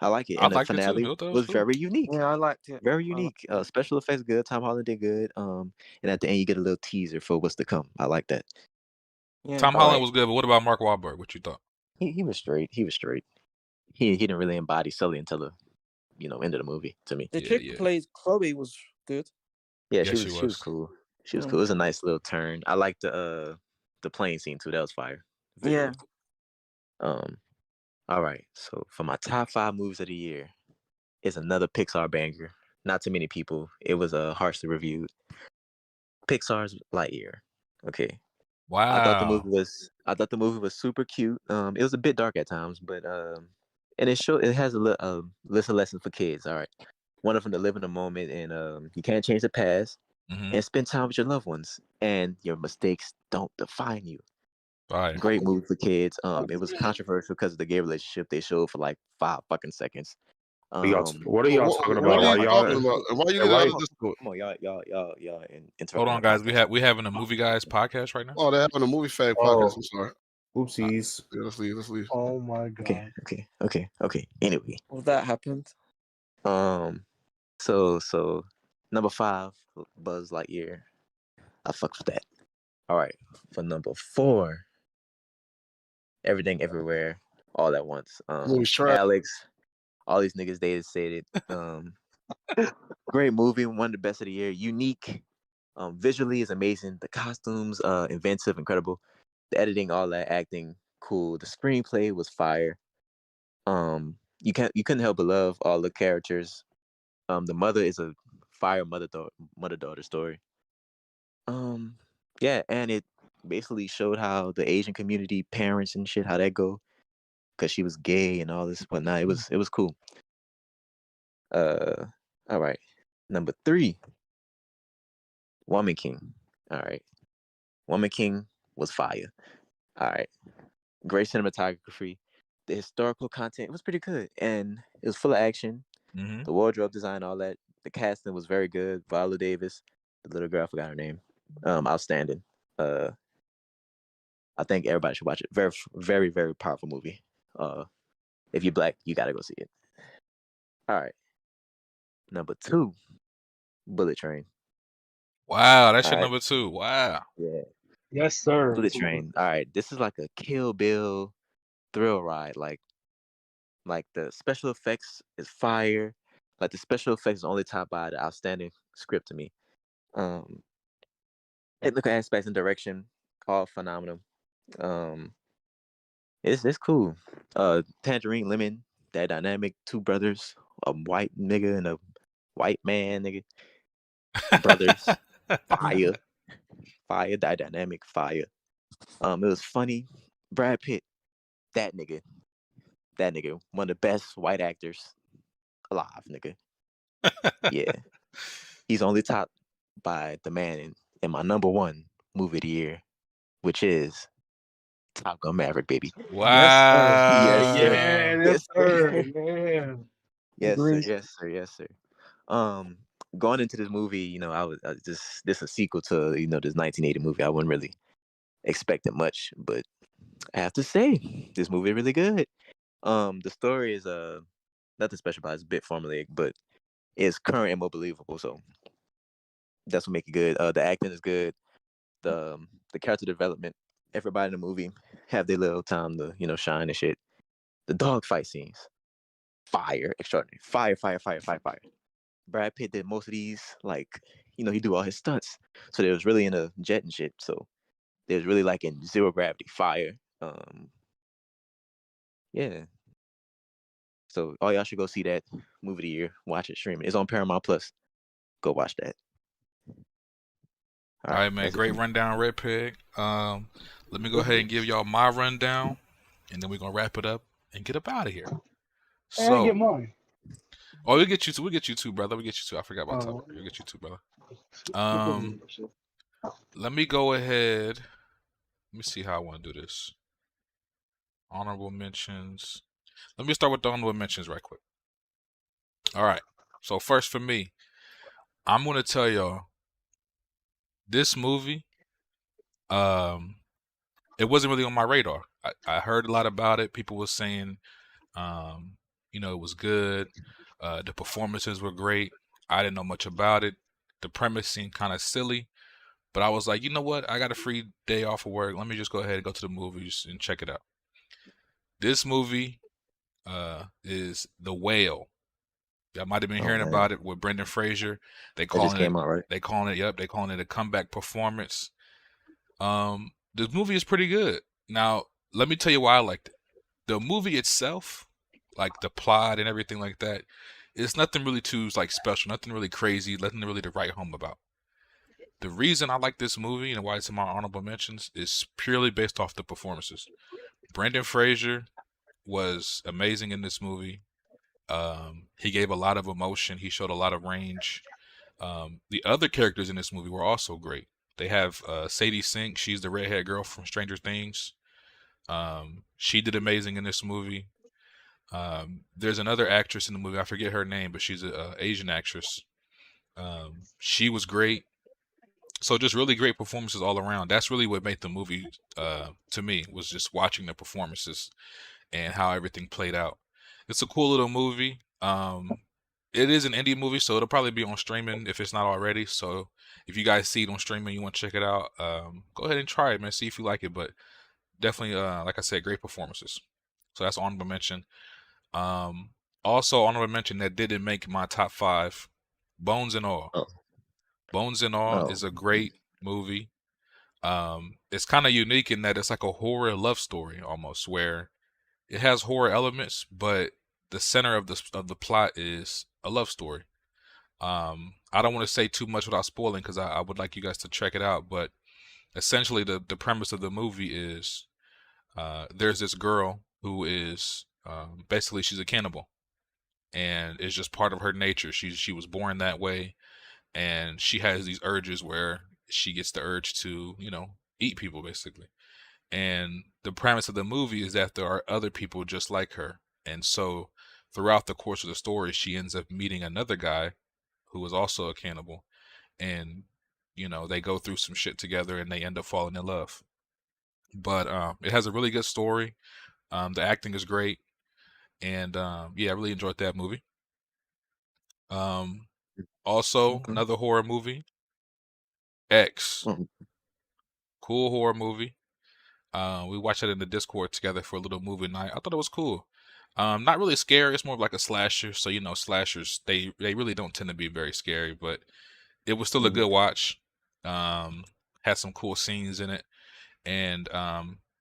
I like it. And the finale was very unique. Yeah, I liked it. Very unique. Special effects good. Tom Holland did good. And at the end you get a little teaser for what's to come. I like that. Yeah. Tom Holland was good, but what about Mark Wahlberg? What you thought? He was straight. He didn't really embody Sully until the end of the movie to me. The chick who plays Chloe was good. Yeah, she was cool. She was cool. It was a nice little turn. I liked the plane scene too. That was fire. Yeah. All right. So for my top 5 movies of the year is another Pixar banger. Not too many people. It was harshly reviewed. Pixar's Lightyear. Okay. Wow. I thought the movie was super cute. It was a bit dark at times, but and it has a list of lessons for kids. All right. One of them to live in the moment, and you can't change the past, and spend time with your loved ones, and your mistakes don't define you. Right. Great movie for kids. It was controversial because of the gay relationship they showed for like 5 fucking seconds. What are y'all talking about? Why you get out of Discord? Come on, y'all interrupt. Hold on, guys. We having a movie guys podcast right now. Oh, they're having a movie fan podcast. I'm sorry. Oopsies. Yeah, let's leave. Oh my god. Okay. Anyway. Well, that happened. So number 5, Buzz Lightyear. I fucks with that. All right. For number 4, Everything Everywhere All at Once. Alex, all these niggas they said it. Great movie, one of the best of the year. Unique. Visually is amazing. The costumes, inventive, incredible. The editing, all that, acting, cool. The screenplay was fire. You couldn't help but love all the characters. The mother is a fire mother-daughter story. Yeah, and it basically showed how the Asian community, parents and shit, how that go, because she was gay and all this whatnot. It was cool. All right, number 3, Woman King. All right, Woman King was fire. All right, great cinematography. The historical content was pretty good, and it was full of action. The wardrobe design, all that. The casting was very good. Viola Davis, the little girl, I forgot her name. Outstanding. I think everybody should watch it. Very, very, very powerful movie. If you're black, you gotta go see it. All right. Number 2, Bullet Train. Wow, that's your number 2. Wow. Yeah. Yes, sir. Bullet Train. All right. This is like a Kill Bill thrill ride. Like the special effects is fire. Like the special effects is only topped by the outstanding script to me. technical aspects and direction, all phenomenal. It's cool. Tangerine Lemon, that dynamic, two brothers, a white nigga and a white man nigga. Brothers, fire, that dynamic, fire. It was funny. Brad Pitt, that nigga, one of the best white actors alive, nigga. Yeah, he's only topped by the man in my number one movie of the year, which is Top Gun Maverick, baby. Wow. Yes, sir. Yeah, Yes, sir. Man. Yes, sir. Agreed. Yes, sir. Yes, sir. Going into this movie, you know, I was just this a sequel to this 1980 movie. I wasn't really expecting much, but I have to say this movie is really good. The story is nothing special about it. It's a bit formulaic, but it's current and more believable. So that's what make it good. The acting is good. The character development. Everybody in the movie have their little time to shine and shit. The dog fight scenes, fire, extraordinary, fire. Brad Pitt did most of these, like, he do all his stunts. So they was really in a jet and shit. So they was really like in zero gravity, fire. Yeah. So all y'all should go see that movie of the year. Watch it streaming. It's on Paramount Plus. Go watch that. All right, man. Great rundown, Red Pig. Let me go ahead and give y'all my rundown, and then we're gonna wrap it up and get up out of here. So, get mine. Oh, we'll get you too. We'll get you too, brother. We'll get you too. I forgot about Tucker. We'll get you too, brother. Let me go ahead. Let me see how I want to do this. Honorable mentions. Let me start with the honorable mentions right quick. All right. So first for me, I'm gonna tell y'all this movie. It wasn't really on my radar. I heard a lot about it. People were saying, it was good. The performances were great. I didn't know much about it. The premise seemed kind of silly, but I was like, you know what? I got a free day off of work. Let me just go ahead and go to the movies and check it out. This movie is The Whale. Y'all might have been hearing about it with Brendan Fraser. They calling it. Right? They calling it a comeback performance. This movie is pretty good. Now, let me tell you why I liked it. The movie itself, like the plot and everything like that, it's nothing really too special, nothing really crazy, nothing really to write home about. The reason I like this movie and why it's in my honorable mentions is purely based off the performances. Brendan Fraser was amazing in this movie. He gave a lot of emotion. He showed a lot of range. The other characters in this movie were also great. They have Sadie Sink. She's the redhead girl from Stranger Things. She did amazing in this movie. There's another actress in the movie. I forget her name, but she's an Asian actress. She was great. So just really great performances all around. That's really what made the movie, to me, was just watching the performances and how everything played out. It's a cool little movie. It is an indie movie, so it'll probably be on streaming if it's not already. So if you guys see it on streaming, you want to check it out, go ahead and try it, man. See if you like it. But definitely, like I said, great performances. So that's honorable mention. Also honorable mention that didn't make my top 5, Bones and All. Bones and All is a great movie. It's kind of unique in that it's like a horror love story almost, where it has horror elements, but the center of the plot is a love story. I don't want to say too much without spoiling because I would like you guys to check it out. But essentially, the premise of the movie is there's this girl who is basically she's a cannibal, and it's just part of her nature. She was born that way, and she has these urges where she gets the urge to eat people basically. And the premise of the movie is that there are other people just like her. And so throughout the course of the story, she ends up meeting another guy who is also a cannibal. And, they go through some shit together and they end up falling in love. But it has a really good story. The acting is great. And I really enjoyed that movie. Also, another horror movie, X. Cool horror movie. We watched it in the Discord together for a little movie night. I thought it was cool. Not really scary. It's more of like a slasher. So slashers they really don't tend to be very scary, but it was still a good watch. Had some cool scenes in it, and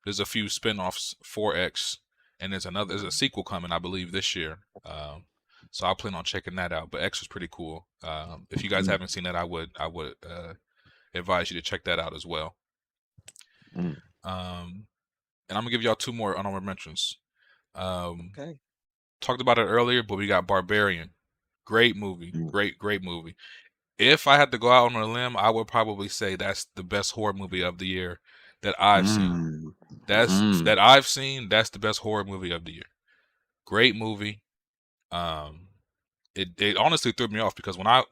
there's a few spin-offs for X, and there's a sequel coming, I believe, this year. So I plan on checking that out. But X was pretty cool. If you guys haven't seen that, I would advise you to check that out as well. And I'm gonna give y'all 2 more honorable mentions. Okay. Talked about it earlier, but we got Barbarian. Great movie. Great movie. If I had to go out on a limb, I would probably say that's the best horror movie of the year that I've seen. That's the best horror movie of the year. Great movie. It honestly threw me off because when I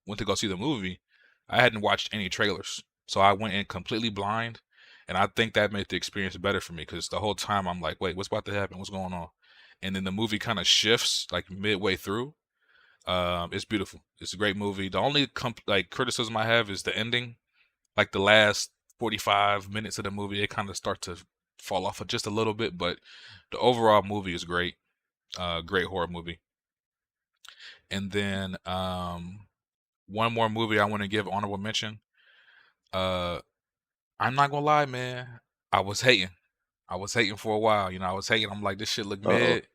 went to go see the movie, I hadn't watched any trailers. So I went in completely blind, and I think that made the experience better for me because the whole time I'm like, wait, what's about to happen? What's going on? And then the movie kind of shifts like midway through. It's beautiful. It's a great movie. The only criticism I have is the ending. Like the last 45 minutes of the movie, it kind of starts to fall off just a little bit, but the overall movie is great. Great horror movie. And then one more movie I want to give honorable mention. I'm not gonna lie, man. I was hating for a while. I was hating. I'm like, this shit look mid.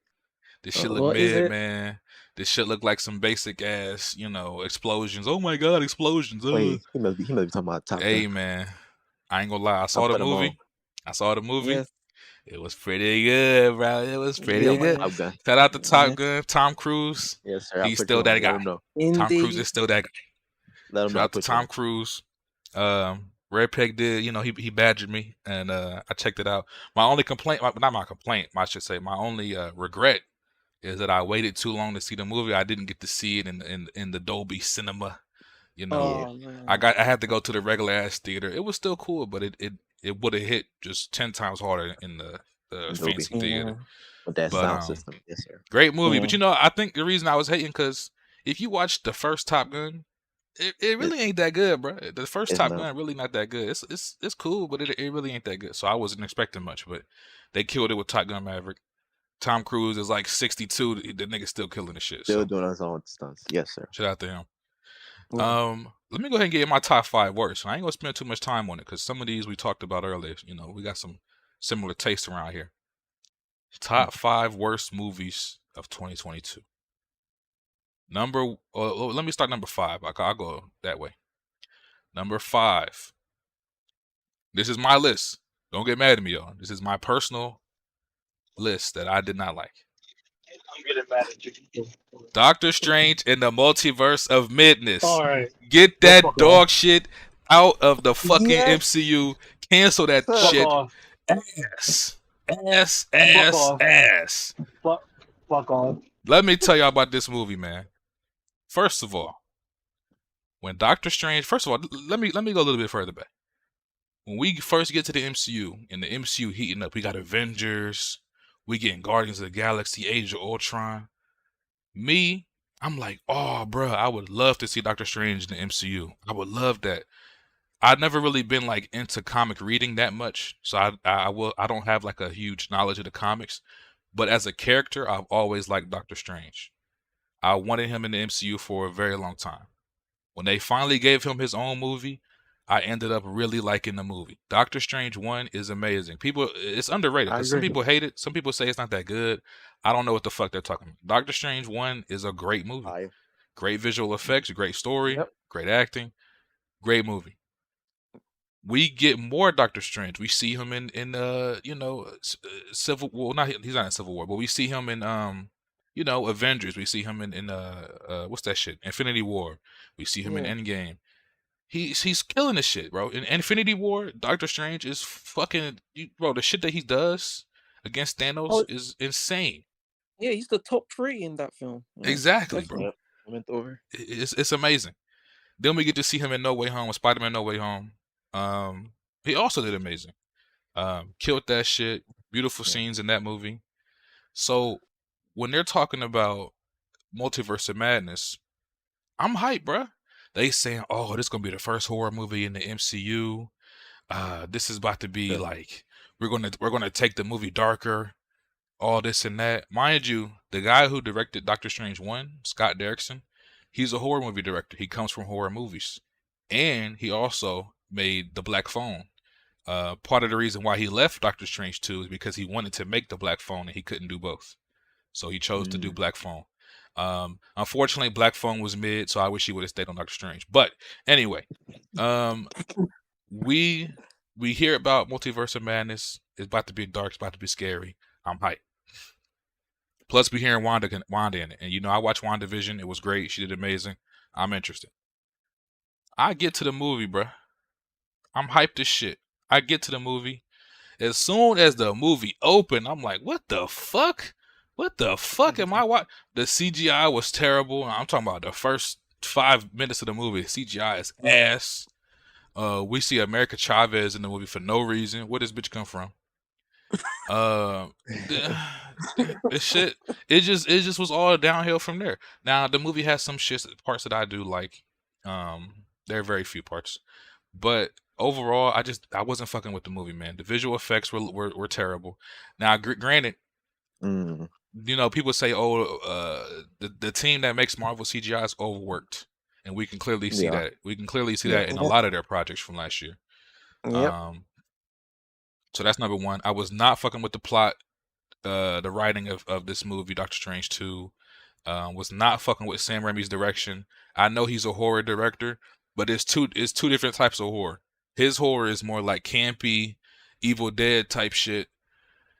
This shit look mid, man. This shit look like some basic ass, explosions. Oh my god, explosions. Wait, he must be talking about Top Gun. Hey, man. I ain't gonna lie. I saw the movie. Yes. It was pretty good, bro. It was pretty good. Shout out to Top Gun, Tom Cruise. Yes, sir. He's still that guy. Tom Cruise is still that guy. Let him Shout out to Tom Cruise. Red Peg did, he badgered me, and I checked it out. My only complaint, not my complaint, I should say, my only regret is that I waited too long to see the movie. I didn't get to see it in the Dolby Cinema. I had to go to the regular ass theater. It was still cool, but it would have hit just 10 times harder in the fancy theater. With that sound system, yes, sir. Great movie, but I think the reason I was hating because if you watch the first Top Gun, it really ain't that good, bro. The first Top Gun really not that good. It's cool, but it really ain't that good. So I wasn't expecting much, but they killed it with Top Gun Maverick. Tom Cruise is like 62. The nigga's still killing the shit. Still doing his own stunts. Yes, sir. Shout out to him. Let me go ahead and get in my top 5 worst. I ain't gonna spend too much time on it because some of these we talked about earlier. We got some similar tastes around here. Top 5 worst movies of 2022. Let me start number 5. I'll go that way. Number 5. This is my list. Don't get mad at me, y'all. This is my personal list that I did not like. I'm getting mad at you. Doctor Strange in the Multiverse of Madness. All right. Get that dog shit out of the fucking MCU. Cancel that shit. Off. Ass. Fuck off. Let me tell y'all about this movie, man. First of all, when Doctor Strange, let me go a little bit further back. When we first get to the MCU, and the MCU heating up, we got Avengers, we getting Guardians of the Galaxy, Age of Ultron. I'm like, oh, bro, I would love to see Doctor Strange in the MCU. I would love that. I've never really been like into comic reading that much, so I don't have like a huge knowledge of the comics. But as a character, I've always liked Doctor Strange. I wanted him in the MCU for a very long time. When they finally gave him his own movie, I ended up really liking the movie. Doctor Strange 1 is amazing. It's underrated. Some people hate it. Some people say it's not that good. I don't know what the fuck they're talking about. Doctor Strange 1 is a great movie. Great visual effects, great story, great acting, great movie. We get more Doctor Strange. We see him in Civil War. He's not in Civil War, but we see him in Avengers. We see him in what's that shit? Infinity War. We see him in Endgame. He's killing the shit, bro. In Infinity War, Doctor Strange is fucking bro. The shit that he does against Thanos is insane. Yeah, he's the top 3 in that film. Exactly, bro. It's amazing. Then we get to see him in No Way Home, with Spider-Man No Way Home. He also did amazing. Killed that shit. Beautiful scenes in that movie. So when they're talking about Multiverse of Madness, I'm hyped, bruh. They saying, oh, this is gonna be the first horror movie in the MCU. This is about to be like we're gonna take the movie darker, all this and that. Mind you, the guy who directed Doctor Strange 1, Scott Derrickson, he's a horror movie director. He comes from horror movies. And he also made the Black Phone. Part of the reason why he left Doctor Strange 2 is because he wanted to make the Black Phone and he couldn't do both. So he chose to do Black Phone. Unfortunately, Black Phone was mid, so I wish he would have stayed on Doctor Strange. But anyway, we hear about Multiverse of Madness. It's about to be dark. It's about to be scary. I'm hyped. Plus, we hearing Wanda in it. And, you know, I watched WandaVision. It was great. She did amazing. I'm interested. I get to the movie, bruh. I'm hyped as shit. I get to the movie. As soon as the movie opened, I'm like, what the fuck? What the fuck am I watching? The CGI was terrible. I'm talking about the first 5 minutes of the movie. CGI is ass. We see America Chavez in the movie for no reason. Where does bitch come from? This shit. It just was all downhill from there. Now the movie has some parts that I do like. There are very few parts, but overall, I wasn't fucking with the movie, man. The visual effects were terrible. Now, granted, you know, people say, oh, the team that makes Marvel CGI is overworked, and we can clearly see that. We can clearly see that in a lot of their projects from last year. So that's number one. I was not fucking with the plot, the writing of this movie, Doctor Strange 2. Was not fucking with Sam Raimi's direction. I know he's a horror director, but it's two different types of horror. His horror is more like campy, Evil Dead type shit,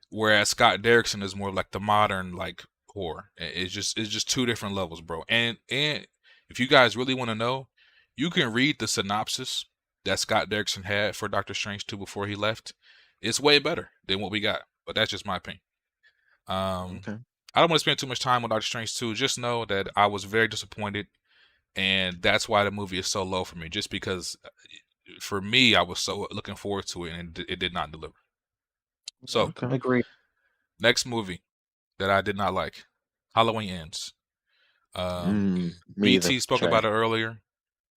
whereas Scott Derrickson is more like the modern like horror. It's just two different levels, bro. And if you guys really want to know, you can read the synopsis that Scott Derrickson had for Doctor Strange 2 before he left. It's way better than what we got, but that's just my opinion. Okay. I don't want to spend too much time on Doctor Strange 2. Just know that I was very disappointed, and that's why the movie is so low for me. Just because, for me, I was so looking forward to it, and it did not deliver. So, agree. Next movie that I did not like, Halloween Ends. Me BT either. spoke Trash. about it earlier,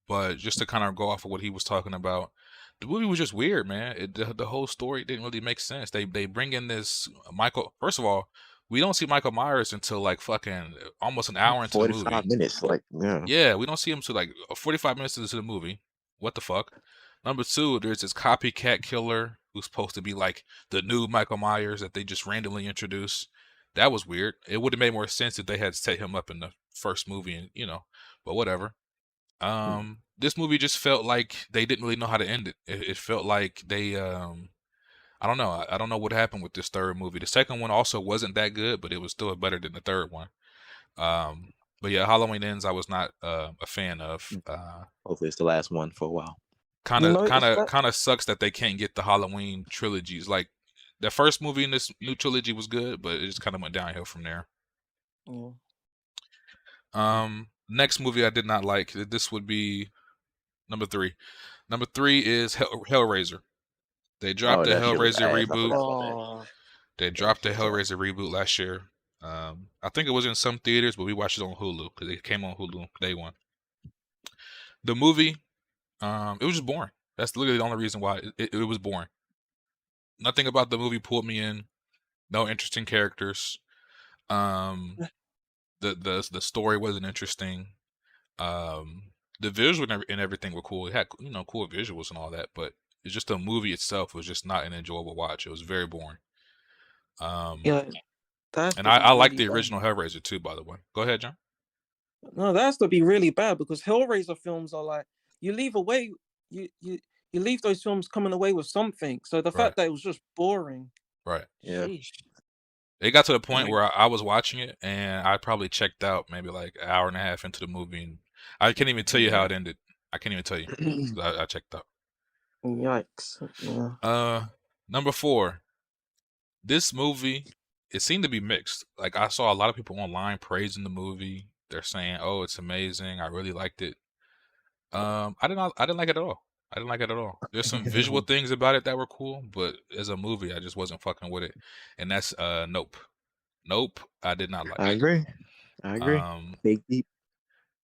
but just to kind of go off of what he was talking about, the movie was just weird, man. The whole story didn't really make sense. They bring in this Michael. First of all, we don't see Michael Myers until like fucking almost an hour into the movie. 45 minutes, like Yeah, we don't see him until like 45 minutes into the movie. What the fuck? Number two, there's this copycat killer who's supposed to be like the new Michael Myers that they just randomly introduce. That was weird. It would have made more sense if they had set him up in the first movie, and you know, but whatever. This movie just felt like they didn't really know how to end it. It felt like they I don't know. I don't know what happened with this third movie. The second one also wasn't that good, but it was still better than the third one. But yeah, Halloween Ends I was not a fan of. Hopefully it's the last one for a while. Kind of sucks that they can't get the Halloween trilogies. Like the first movie in this new trilogy was good, but it just kind of went downhill from there. Next movie I did not like. This would be number 3. Number 3 is Hellraiser. They dropped the Hellraiser reboot. They dropped the Hellraiser reboot last year. I think it was in some theaters, but we watched it on Hulu because it came on Hulu day one. The movie, it was just boring. That's literally the only reason why it was boring. Nothing about the movie pulled me in. No interesting characters. The story wasn't interesting. The visuals and everything were cool. It had cool visuals and all that, but it's just the movie itself was just not an enjoyable watch. It was very boring. And I like the original Hellraiser too, by the way. Go ahead, John. No, that has to be really bad because Hellraiser films are like you leave those films coming away with something. So the fact that it was just boring. Right. Yeah. Sheesh. It got to the point where I was watching it and I probably checked out maybe like an hour and a half into the movie, and I can't even tell you how it ended. I can't even tell you. I checked out. Yikes. Yeah. Number 4. This movie, it seemed to be mixed. Like I saw a lot of people online praising the movie. They're saying, "Oh, it's amazing. I really liked it." I didn't like it at all. I didn't like it at all. There's some visual things about it that were cool, but as a movie, I just wasn't fucking with it. And that's Nope. Nope, I did not like. I agree. Big deep.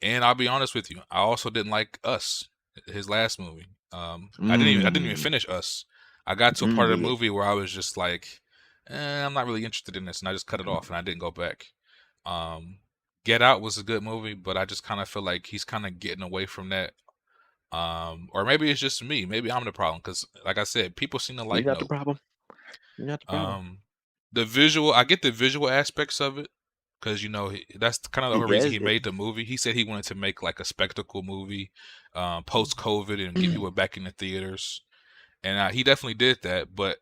And I'll be honest with you, I also didn't like Us, his last movie. I didn't even finish Us. I got to a part of the movie where I was just like, I'm not really interested in this, and I just cut it off and I didn't go back. Get Out was a good movie, but I just kind of feel like he's kind of getting away from that. Or maybe it's just me. Maybe I'm the problem because, like I said, people seem to You're like not the Nope. problem. You're not the problem. The visual, I get the visual aspects of it because that's kind of the whole reason he made the movie. He said he wanted to make like a spectacle movie, post COVID, and get people back in the theaters, and he definitely did that. But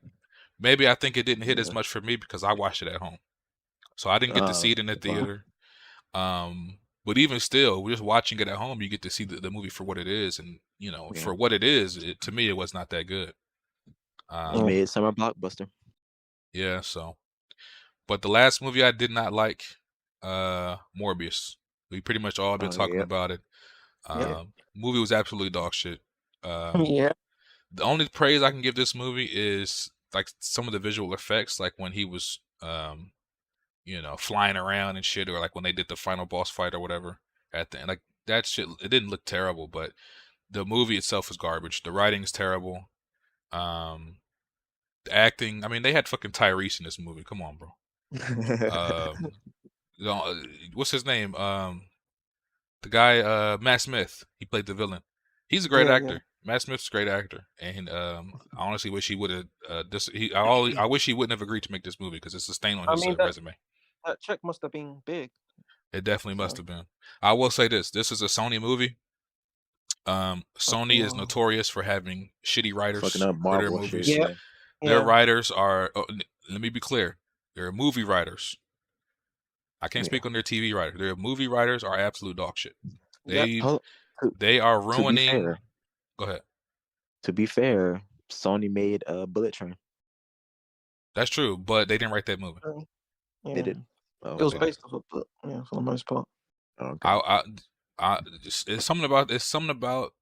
maybe I think it didn't hit as much for me because I watched it at home, so I didn't get to see it in the theater. But even still, just watching it at home, you get to see the movie for what it is, and for what it is, to me, it was not that good. He made it summer blockbuster. Yeah, so. But the last movie I did not like, Morbius. We pretty much all been talking about it. Movie was absolutely dog shit. Yeah. The only praise I can give this movie is like some of the visual effects, like when he was, flying around and shit, or like when they did the final boss fight or whatever at the end. Like that shit, it didn't look terrible, but the movie itself is garbage. The writing is terrible. The acting, I mean, they had fucking Tyrese in this movie. Come on, bro. What's his name? The guy, Matt Smith. He played the villain. He's a great actor. Matt Smith's a great actor, and I honestly wish he would have. I wish he wouldn't have agreed to make this movie because it's a stain on his resume. That check must have been big. It definitely must have been. I will say this: this is a Sony movie. Sony is notorious for having shitty writers Fucking up for their Marvel movies. shit. Their writers are. Let me be clear: they're movie writers. I can't speak on their TV writers. Their movie writers are absolute dog shit. They are ruining. Go ahead. To be fair, Sony made a Bullet Train. That's true, but they didn't write that movie. They did. It was based off a book, for the most part. Okay. It's something about,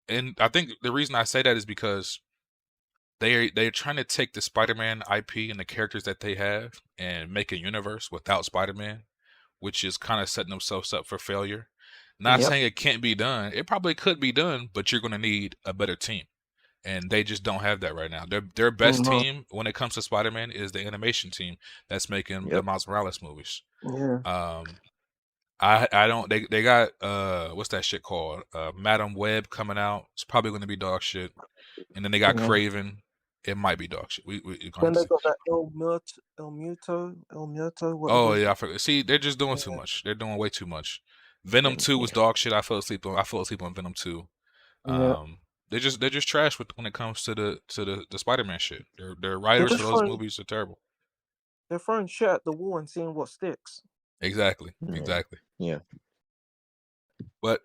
and I think the reason I say that is because they're trying to take the Spider-Man IP and the characters that they have and make a universe without Spider-Man, which is kind of setting themselves up for failure. Not saying it can't be done. It probably could be done, but you're going to need a better team. And they just don't have that right now. Their best team when it comes to Spider-Man is the animation team that's making the Miles Morales movies. Yeah. I don't. They got what's that shit called? Madam Web coming out. It's probably going to be dog shit. And then they got Craven. It might be dog shit. Then they got that El Muerto. Oh yeah, I forgot. See, they're just doing too much. They're doing way too much. Venom 2 was dog shit. I fell asleep on Venom 2. They're just trash when it comes to the Spider-Man shit. Their writers for those movies are terrible. They're throwing shit at the wall and seeing what sticks. Exactly. Yeah. But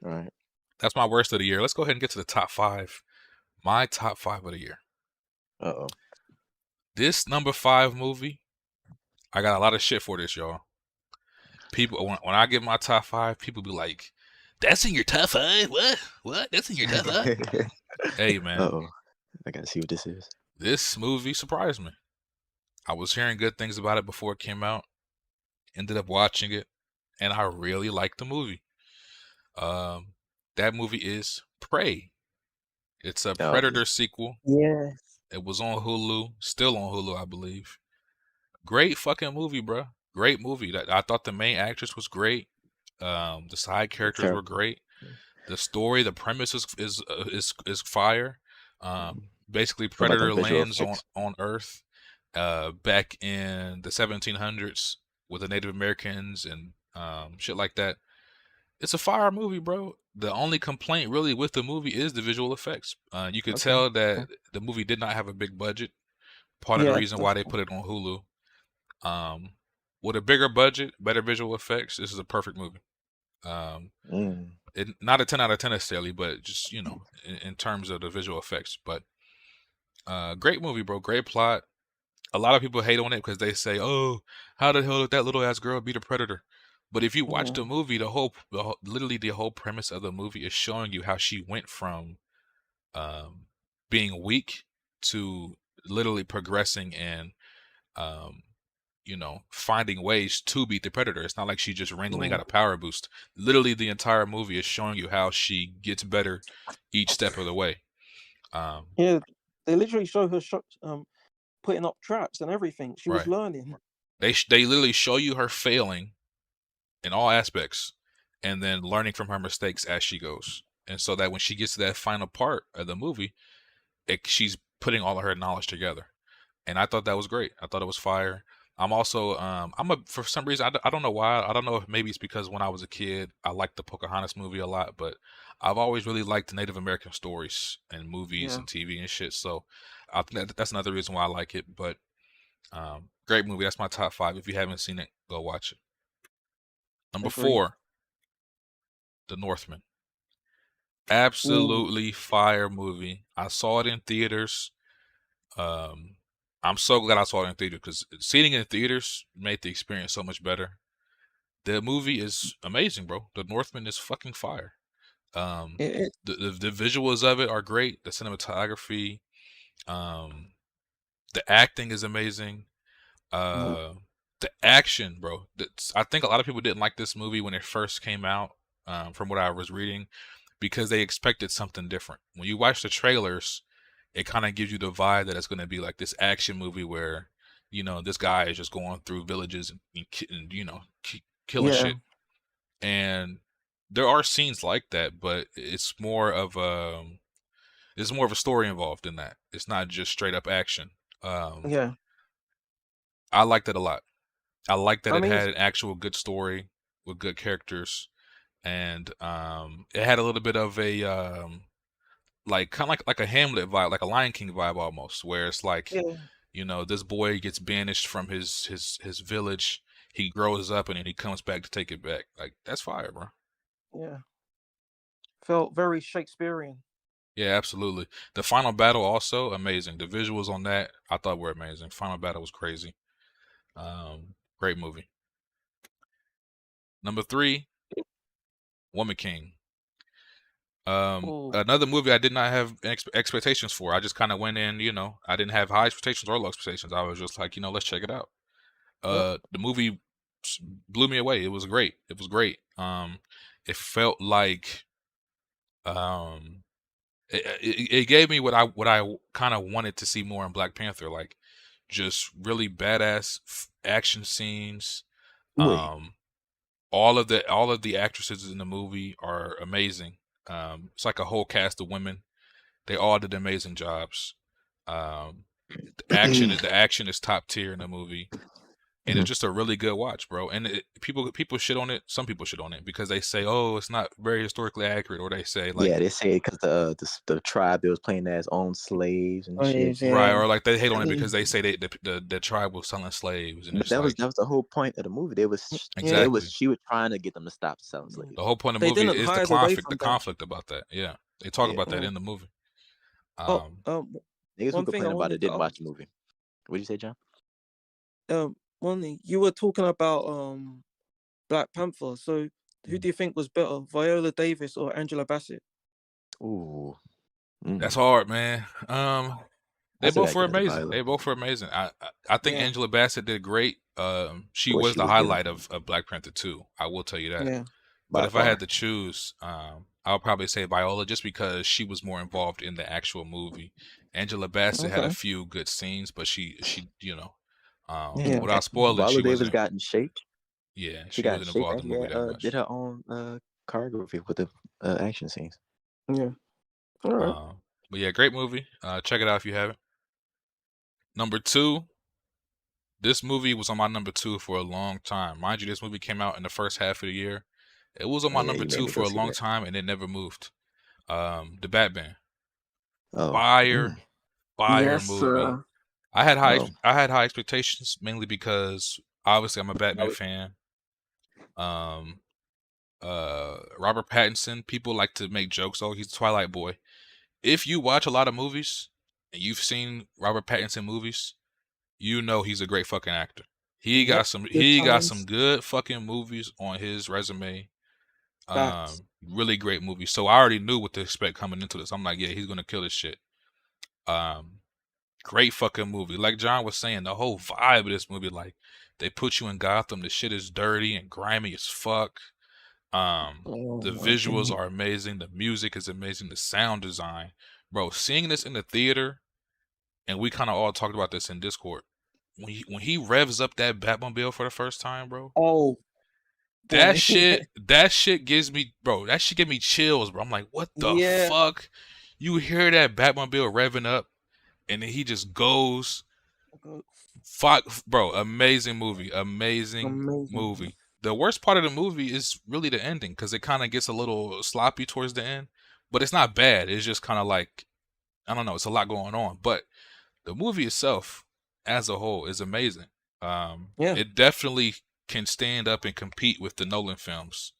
that's my worst of the year. Let's go ahead and get to the top 5. My top 5 of the year. This number 5 movie, I got a lot of shit for this, y'all. People, when I give my top 5, people be like, "That's in your top 5? What? That's in your top 5?" Hey, man. I gotta see what this is. This movie surprised me. I was hearing good things about it before it came out. Ended up watching it, and I really liked the movie. That movie is Prey. It's a Predator sequel. Yes. It was on Hulu. Still on Hulu, I believe. Great fucking movie, bro. Great movie. I thought the main actress was great. The side characters were great. The story, the premise is fire. Basically, Predator lands on Earth back in the 1700s with the Native Americans and shit like that. It's a fire movie, bro. The only complaint really with the movie is the visual effects. You could tell that the movie did not have a big budget. Part of the reason why they put it on Hulu. With a bigger budget, better visual effects, this is a perfect movie. Not a 10 out of 10 necessarily, but just, in terms of the visual effects. But great movie, bro. Great plot. A lot of people hate on it because they say, "Oh, how the hell did that little ass girl beat a predator?" But if you watch the movie, literally the whole premise of the movie is showing you how she went from being weak to literally progressing and finding ways to beat the predator. It's not like she just randomly got a power boost. Literally the entire movie is showing you how she gets better each step of the way. They literally show her putting up traps and everything. She was learning. They literally show you her failing in all aspects and then learning from her mistakes as she goes. and so that when she gets to that final part of the movie, she's putting all of her knowledge together. And I thought that was great. I thought it was fire. I'm also for some reason I don't know why. I don't know if maybe it's because when I was a kid I liked the Pocahontas movie a lot, but I've always really liked Native American stories and movies and TV and shit. So I think that's another reason why I like it. But great movie. That's my top 5. If you haven't seen it, go watch it. Number 4, The Northman. Absolutely fire movie. I saw it in theaters. I'm so glad I saw it in theater because seeing it in theaters made the experience so much better. The movie is amazing, bro. The Northman is fucking fire. The visuals of it are great. The cinematography, the acting is amazing. The action, bro. I think a lot of people didn't like this movie when it first came out. From what I was reading, because they expected something different. When you watch the trailers, it kind of gives you the vibe that it's going to be like this action movie where, this guy is just going through villages and killing shit. And there are scenes like that, but it's more of a story involved in that. It's not just straight up action. I liked it a lot. I like that it had an actual good story with good characters, and it had a little bit of a kind of like a Hamlet vibe, like a Lion King vibe almost, where it's like, this boy gets banished from his village, he grows up, and then he comes back to take it back. Like, that's fire, bro. Yeah. Felt very Shakespearean. Yeah, absolutely. The final battle also amazing. The visuals on that I thought were amazing. Final battle was crazy. Great movie. Number 3, Woman King. Another movie I did not have expectations for. I just kind of went in, I didn't have high expectations or low expectations. I was just like, let's check it out. The movie blew me away. It was great. It was great. It felt like, it gave me what I kind of wanted to see more in Black Panther, like just really badass action scenes. All of the actresses in the movie are amazing. It's like a whole cast of women. They all did amazing jobs. The action is top tier in the movie, and it's just a really good watch, bro. And people shit on it. Some people shit on it because they say, "Oh, it's not very historically accurate," or they say like, they say because the tribe that was playing as owned slaves and shit, right? Or like they hate on it because they say the tribe was selling slaves, and that was the whole point of the movie. She was trying to get them to stop selling slaves. The whole point of the movie is the conflict about that. Yeah, they talk about that in the movie. Niggas who complain about it didn't watch the movie. What did you say, John? One thing you were talking about Black Panther. So who do you think was better, Viola Davis or Angela Bassett? Ooh, that's hard, man. They both were amazing. They both were amazing. I think Angela Bassett did great. She was the highlight of Black Panther 2. I will tell you that. Yeah. But if I had to choose, I'll probably say Viola, just because she was more involved in the actual movie. Angela Bassett had a few good scenes, but she without spoiling, Viola Davis got in shape. Yeah, she wasn't involved in the movie that much. Did her own choreography with the action scenes. Yeah. All right. But yeah, great movie. Check it out if you haven't. Number 2. This movie was on my number 2 for a long time. Mind you, this movie came out in the first half of the year. It was on my number 2 for a long time, and it never moved. The Batman. Fire movie. I had high expectations, mainly because obviously I'm a Batman fan. Robert Pattinson, people like to make jokes, oh, he's the Twilight boy. If you watch a lot of movies and you've seen Robert Pattinson movies, you know he's a great fucking actor. He got some good fucking movies on his resume. Really great movies. So I already knew what to expect coming into this. I'm like, yeah, he's gonna kill this shit. Great fucking movie. Like John was saying, the whole vibe of this movie, like they put you in Gotham. The shit is dirty and grimy as fuck. The visuals are amazing. The music is amazing. The sound design, bro. Seeing this in the theater, and we kind of all talked about this in Discord. When he revs up that Batmobile for the first time, bro. Oh, boy. that shit gives me, bro. That shit give me chills, bro. I'm like, what the Yeah. fuck? You hear that Batmobile revving up, and then he just goes. Fuck, bro. Amazing movie. Amazing movie. The worst part of the movie is really the ending, because it kind of gets a little sloppy towards the end, but it's not bad. It's just kind of like, I don't know. It's a lot going on, but the movie itself, as a whole, is amazing. It definitely can stand up and compete with the Nolan films.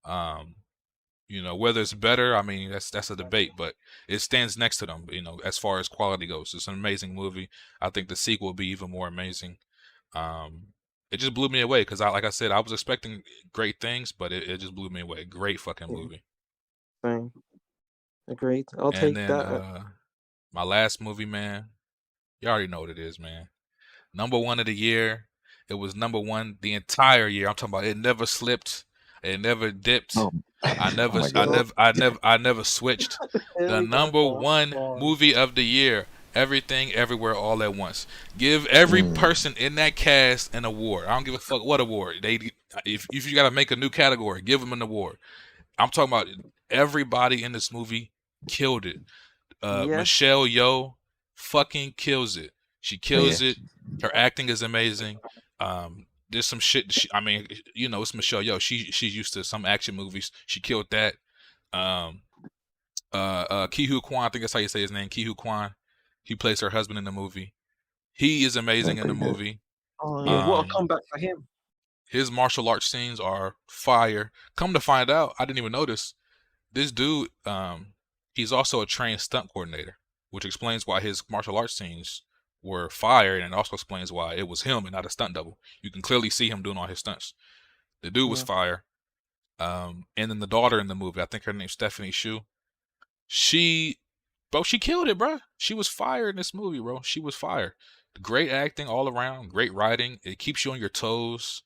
You know, whether it's better, I mean, that's a debate, but it stands next to them, you know, as far as quality goes. It's an amazing movie. I think the sequel will be even more amazing. It just blew me away, because like I said, I was expecting great things, but it just blew me away. Great fucking movie. Same. Agreed. I'll And take then that. my last movie, man, you already know what it is, man. Number one of the year. It was number one the entire year. I'm talking about it never slipped. It never dipped. I never switched. The number one movie of the year. Everything, Everywhere, All at Once. Give every person in that cast an award. I don't give a fuck what award. If you gotta make a new category, give them an award. I'm talking about everybody in this movie killed it. Michelle Yeoh fucking kills it. She kills it. Her acting is amazing. There's some shit. I mean, you know, it's Michelle Yeoh. She's used to some action movies. She killed that. Ki-Hu Kwan, I think that's how you say his name. Ki-Hu Kwan. He plays her husband in the movie. He is amazing in the movie. Oh yeah, what a comeback for him. His martial arts scenes are fire. Come to find out, I didn't even notice. This dude, he's also a trained stunt coordinator, which explains why his martial arts scenes were fire, and it also explains why it was him and not a stunt double. You can clearly see him doing all his stunts. The dude was fire. And then the daughter in the movie, I think her name's Stephanie Shu. She killed it, bro. She was fire in this movie, bro. She was fire. Great acting all around, great writing. It keeps you on your toes.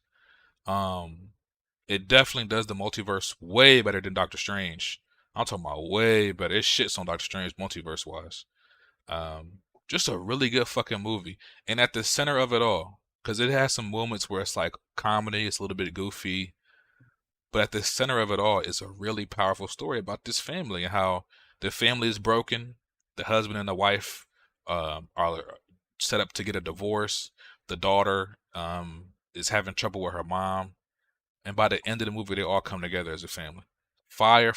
It definitely does the multiverse way better than Doctor Strange. I'm talking about way better. It shits on Doctor Strange multiverse wise. Just a really good fucking movie. And at the center of it all, because it has some moments where it's like comedy, it's a little bit goofy, but at the center of it all is a really powerful story about this family and how the family is broken. The husband and the wife are set up to get a divorce. The daughter is having trouble with her mom. And by the end of the movie, they all come together as a family. Fire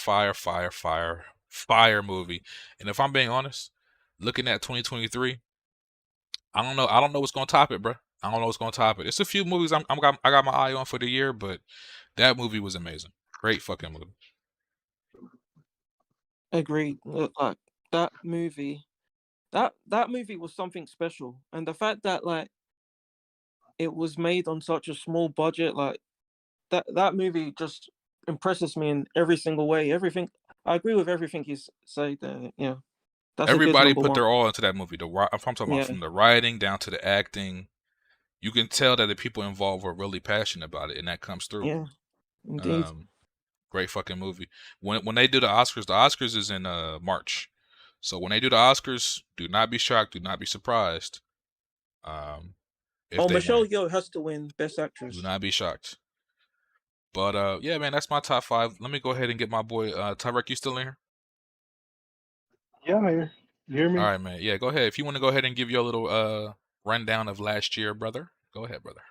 movie. And if I'm being honest, looking at 2023, I don't know what's gonna top it, bro. I don't know what's gonna top it. It's a few movies I got my eye on for the year, but that movie was amazing. Great fucking movie. Agreed. Like that movie was something special, and the fact that like it was made on such a small budget, like that movie just impresses me in every single way. Everything, I agree with everything you say there. Yeah, that's everybody a good put their one. all into that movie. I'm talking about from the writing down to the acting. You can tell that the people involved were really passionate about it, and that comes through. Yeah, indeed. Great fucking movie. When they do the Oscars is in March. So when they do the Oscars, do not be shocked, do not be surprised. Michelle Yeoh has to win Best Actress. Do not be shocked. But yeah, man, that's my top 5. Let me go ahead and get my boy Tyrek. You still in here? Yeah, I'm here. You hear me? All right, man. Yeah, go ahead. If you want to go ahead and give your little rundown of last year, brother, go ahead, brother.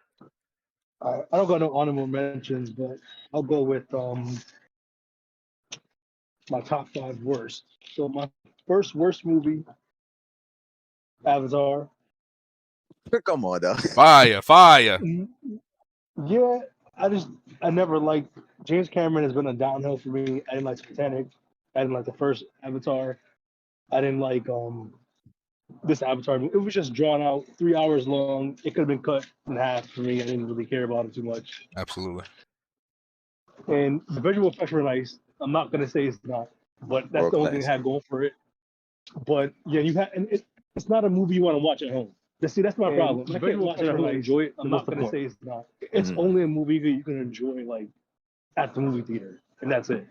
I don't got no honorable mentions, but I'll go with my top 5 worst. So my first worst movie, Avatar. Come on, though. Fire. Yeah, I never liked James Cameron has been a downhill for me. I didn't like Titanic. I didn't like the first Avatar. I didn't like this Avatar movie. It was just drawn out, 3 hours long. It could have been cut in half for me. I didn't really care about it too much. Absolutely. And the visual effects were nice. I'm not gonna say it's not, but that's the only thing it had going for it. But yeah, it's not a movie you want to watch at home. See, that's my problem. I can't watch it at home and enjoy it. I'm not gonna say it's not. It's only a movie that you can enjoy like at the movie theater, and that's it.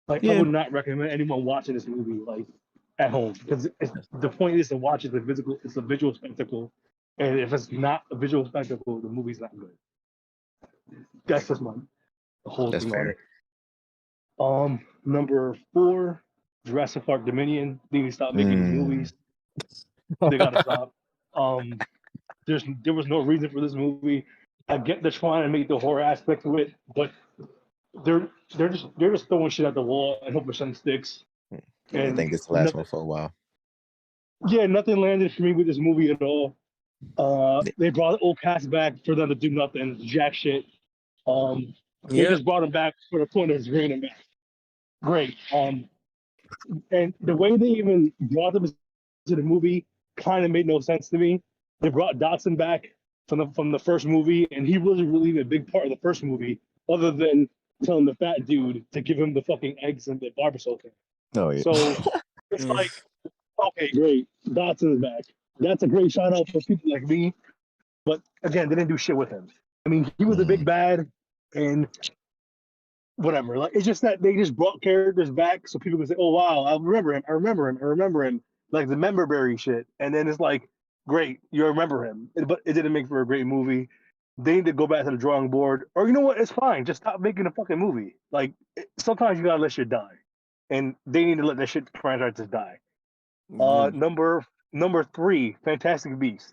Like I would not recommend anyone watching this movie like at home because the point is to watch it. It's a visual spectacle, and if it's not a visual spectacle, the movie's not good. That's just mine. the whole That's thing fair. on it. Number 4, Jurassic Park Dominion. They need to stop making these movies. They gotta stop. There was no reason for this movie. I get they're trying to make the horror aspect of it, but they're just throwing shit at the wall and hoping something sticks. I think it's the last one for a while. Yeah, nothing landed for me with this movie at all. They brought the old cast back for them to do nothing, jack shit. They just brought him back for the point of bringing him back. Great. And the way they even brought them to the movie kind of made no sense to me. They brought Dotson back from the first movie, and he wasn't really a big part of the first movie, other than telling the fat dude to give him the fucking eggs and the barbecue. Oh yeah. So it's like, okay, great, Dotson's back. That's a great shout out for people like me. But again, they didn't do shit with him. I mean, he was a big bad, and whatever. Like, it's just that they just brought characters back so people can say, "Oh wow, I remember him. I remember him. I remember him." Like the member berry shit, and then it's like, great, you remember him, but it didn't make for a great movie. They need to go back to the drawing board, or you know what? It's fine. Just stop making a fucking movie. Like sometimes you gotta let shit die, and they need to let that shit franchises die. Number 3, Fantastic Beasts.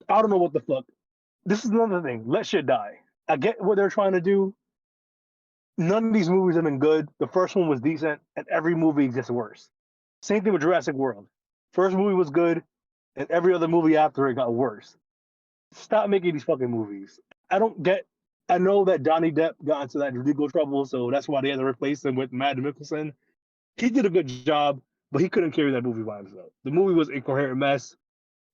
I don't know what the fuck. This is another thing. Let shit die. I get what they're trying to do. None of these movies have been good. The first one was decent, and every movie gets worse. Same thing with Jurassic World. First movie was good, and every other movie after it got worse. Stop making these fucking movies. I know that Johnny Depp got into that legal trouble, so that's why they had to replace him with Matt Mikkelsen. He did a good job, but he couldn't carry that movie by himself. The movie was a coherent mess.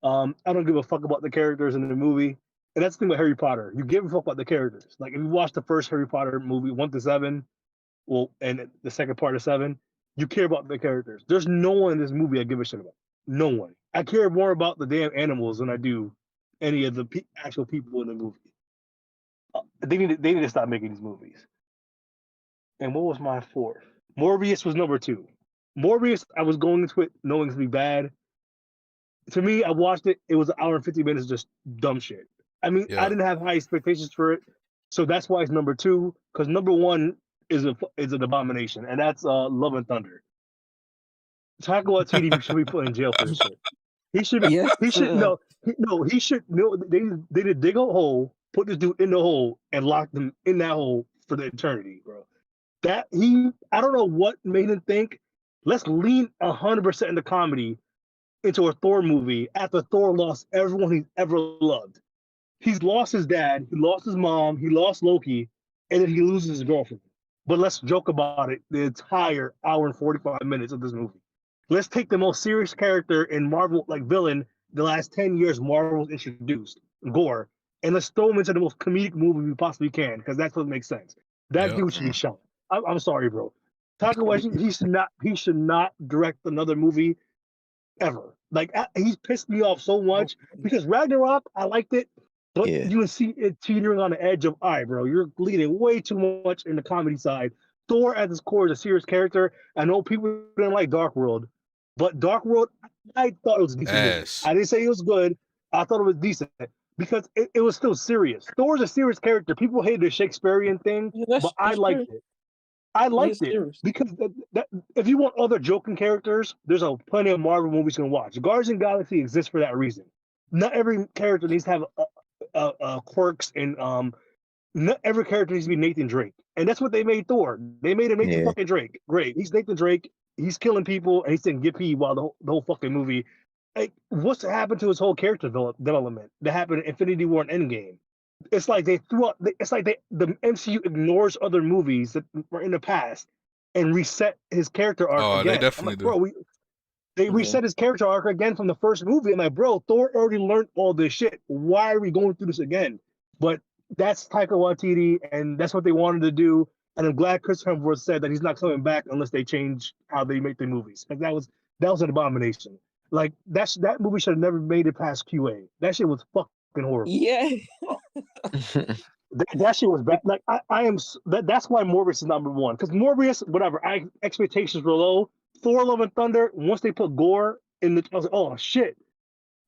I don't give a fuck about the characters in the movie. And that's the thing with Harry Potter. You give a fuck about the characters. Like if you watch the first Harry Potter movie, 1 to 7, and the second part of 7, you care about the characters. There's no one in this movie I give a shit about. No one. I care more about the damn animals than I do any of the actual people in the movie. They need to stop making these movies. And what was my 4th? Morbius was number 2. Morbius, I was going into it knowing it's gonna be bad. To me, I watched it. It was an hour and 50 minutes of just dumb shit. I mean, I didn't have high expectations for it, so that's why it's number 2. Because number 1 is an abomination, and that's Love and Thunder. Taika Waititi should be put in jail for this shit. He should be. Yes, he should sir. no. He should no. They did dig a hole, put this dude in the hole, and lock him in that hole for the eternity, bro. I don't know what made him think. Let's lean 100% into comedy into a Thor movie after Thor lost everyone he's ever loved. He's lost his dad, he lost his mom, he lost Loki, and then he loses his girlfriend. But let's joke about it the entire hour and 45 minutes of this movie. Let's take the most serious character in Marvel, like villain, the last 10 years Marvel's introduced, Gore, and let's throw him into the most comedic movie we possibly can, because that's what makes sense. That dude should be shot. I'm sorry, bro. Taika Waititi, he should not direct another movie ever. Like he's pissed me off so much because Ragnarok, I liked it, but you see it teetering on the edge of, all right, bro, you're leaning way too much in the comedy side. Thor at its core is a serious character. I know people didn't like Dark World, but Dark World, I thought it was a decent movie. I didn't say it was good. I thought it was decent because it was still serious. Thor's a serious character. People hated the Shakespearean thing, but I liked it. I liked it because if you want other joking characters, there's plenty of Marvel movies you can watch. Guardians of the Galaxy exists for that reason. Not every character needs to have quirks, and not every character needs to be Nathan Drake. And that's what they made Thor. They made him Nathan fucking Drake. Great. He's Nathan Drake. He's killing people, and he's saying "Get pee" while the whole fucking movie. Like, what's happened to his whole character development that happened in Infinity War and Endgame? It's like they threw out. It's like the MCU ignores other movies that were in the past and reset his character arc again. They definitely do. They reset his character arc again from the first movie. I'm like, bro, Thor already learned all this shit. Why are we going through this again? But that's Taika Waititi, and that's what they wanted to do. And I'm glad Chris Hemsworth said that he's not coming back unless they change how they make the movies. Like that was an abomination. Like that movie should have never made it past QA. That shit was fucking horrible. Yeah. That shit was bad. Like I am. That's why Morbius is number 1. Because Morbius, whatever, expectations were low. Thor: Love and Thunder. Once they put Gore in I was like, oh shit,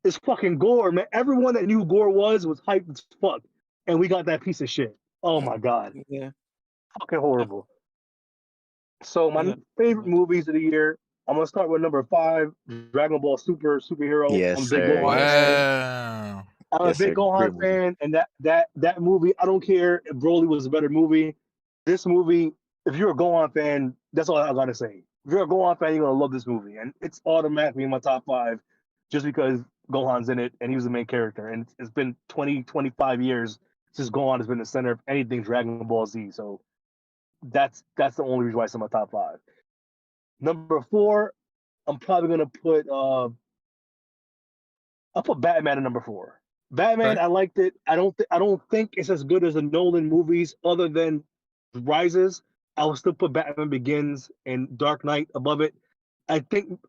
it's fucking Gore, man. Everyone that knew Gore was hyped as fuck, and we got that piece of shit. Oh my god, Yeah. fucking horrible. So my favorite movies of the year. I'm gonna start with number 5, Dragon Ball Superhero. Yes, I'm a big sir. Gohan Yes, fan. sir. Wow. I'm a Yes, big sir. Great Gohan movie. fan, and that movie. I don't care if Broly was a better movie. This movie, if you're a Gohan fan, that's all I gotta say. If you're a Gohan fan, you're gonna love this movie, and it's automatically in my top 5, just because Gohan's in it and he was the main character. And it's been 20, 25 years since Gohan has been the center of anything Dragon Ball Z. So that's the only reason why it's in my top 5. Number 4, I'm probably gonna put I'll put Batman at number 4. Batman, Okay. I liked it. I don't think it's as good as the Nolan movies, other than Rises. I will still put Batman Begins and Dark Knight above it. I think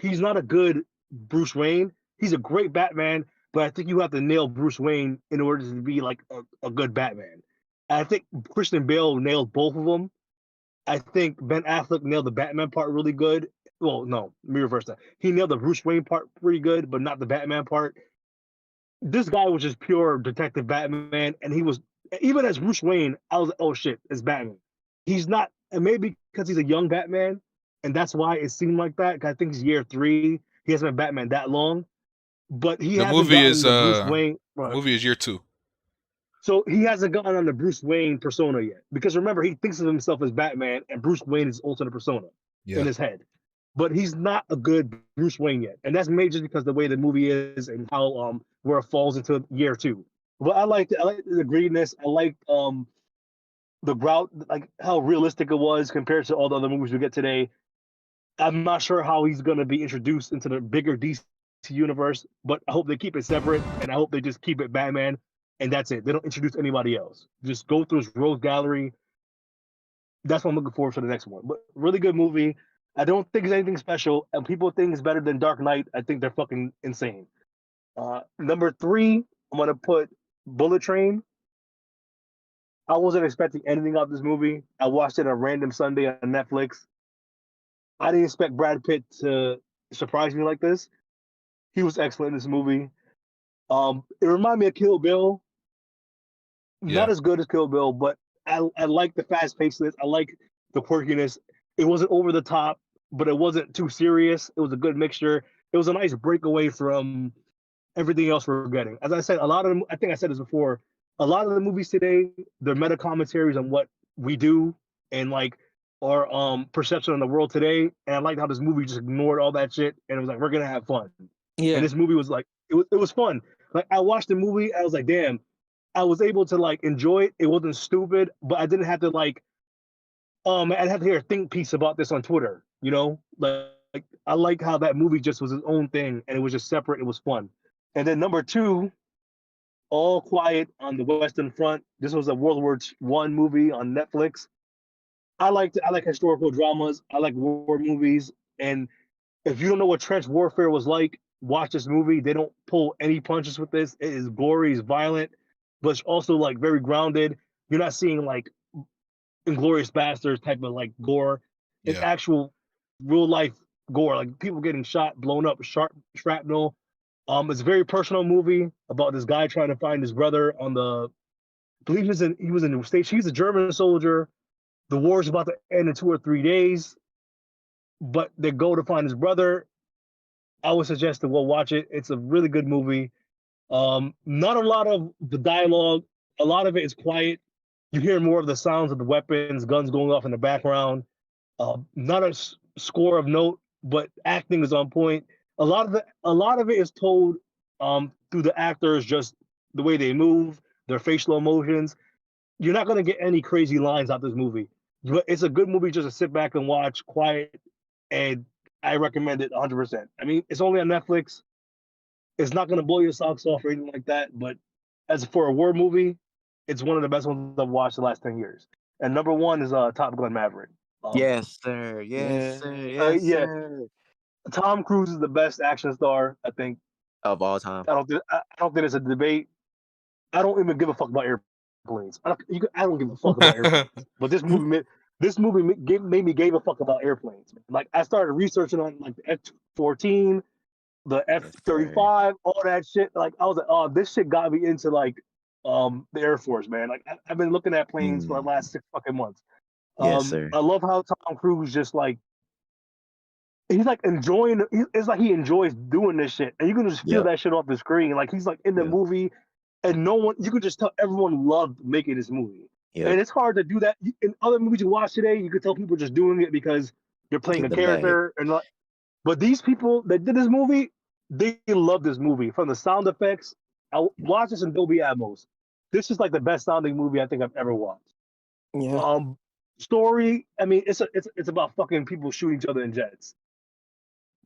he's not a good Bruce Wayne. He's a great Batman, but I think you have to nail Bruce Wayne in order to be like a good Batman. And I think Christian Bale nailed both of them. I think Ben Affleck nailed the Batman part really good. Well, no, let me reverse that. He nailed the Bruce Wayne part pretty good, but not the Batman part. This guy was just pure detective Batman, and he was, even as Bruce Wayne, I was like, oh shit, it's Batman. He's not, and maybe because he's a young Batman, and that's why it seemed like that. 'Cause I think he's year 3. He hasn't been Batman that long, but he The hasn't movie gotten is the Bruce Wayne. movie is year 2. So he hasn't gotten on the Bruce Wayne persona yet. Because remember, he thinks of himself as Batman, and Bruce Wayne is alternate persona in his head. But he's not a good Bruce Wayne yet. And that's major because the way the movie is and how where it falls into year 2. But I like the grittiness. I like the grout, like how realistic it was compared to all the other movies we get today. I'm not sure how he's gonna be introduced into the bigger DC universe, but I hope they keep it separate, and I hope they just keep it Batman, and that's it. They don't introduce anybody else. Just go through his rogue gallery. That's what I'm looking forward to the next one. But really good movie. I don't think it's anything special, and people think it's better than Dark Knight. I think they're fucking insane. Number 3, I'm gonna put Bullet Train. I wasn't expecting anything out of this movie. I watched it on a random Sunday on Netflix. I didn't expect Brad Pitt to surprise me like this. He was excellent in this movie. It reminded me of Kill Bill. Not as good as Kill Bill, but I like the fast pacedness. I like the quirkiness. It wasn't over the top, but it wasn't too serious. It was a good mixture. It was a nice breakaway from everything else we're getting. As I said, a lot of them, I think I said this before, a lot of the movies today, they're meta commentaries on what we do and like our perception on the world today. And I liked how this movie just ignored all that shit and it was like, we're gonna have fun. Yeah. And this movie was like, it was fun. Like I watched the movie, I was like, damn, I was able to like enjoy it. It wasn't stupid, but I didn't have to like I'd have to hear a think piece about this on Twitter, you know? Like I like how that movie just was its own thing and it was just separate, it was fun. And then number 2, All Quiet on the Western Front. This was a World War I movie on Netflix. I like historical dramas. I like war movies. And if you don't know what trench warfare was like, watch this movie. They don't pull any punches with this. It is gory, it's violent, but it's also like very grounded. You're not seeing like Inglorious Bastards type of like gore. It's actual real life gore, like people getting shot, blown up, shrapnel. It's a very personal movie about this guy trying to find his brother on the. I believe he was in the States. He's a German soldier. The war's about to end in 2 or 3 days, but they go to find his brother. I would suggest to go watch it. It's a really good movie. Not a lot of the dialogue. A lot of it is quiet. You hear more of the sounds of the weapons, guns going off in the background. Not a score of note, but acting is on point. A lot of it is told through the actors, just the way they move, their facial emotions. You're not gonna get any crazy lines out this movie, but it's a good movie just to sit back and watch, quiet, and I recommend it 100%. I mean, it's only on Netflix. It's not gonna blow your socks off or anything like that, but as for a war movie, it's one of the best ones I've watched the last 10 years. And number 1 is Top Gun Maverick. Yes, sir. Yes, sir. Yes, Yeah. sir. Tom Cruise is the best action star, I think, of all time. I don't think it's a debate. I don't even give a fuck about airplanes. I don't give a fuck about airplanes. But this movie made me give a fuck about airplanes. Like I started researching on like the F-14, the F-35, all that shit. Like I was like, oh, this shit got me into like the Air Force, man. Like I've been looking at planes for the last 6 fucking months. Yes, sir. I love how Tom Cruise just like he's like enjoying. It's like he enjoys doing this shit, and you can just feel that shit off the screen. Like he's like in the movie, and no one. You can just tell everyone loved making this movie. And it's hard to do that in other movies you watch today. You could tell people just doing it because they're playing a character, and not. But these people that did this movie, they love this movie from the sound effects. I watched this in Dolby Atmos. This is like the best sounding movie I think I've ever watched. Yeah. Story. I mean, it's about fucking people shooting each other in jets.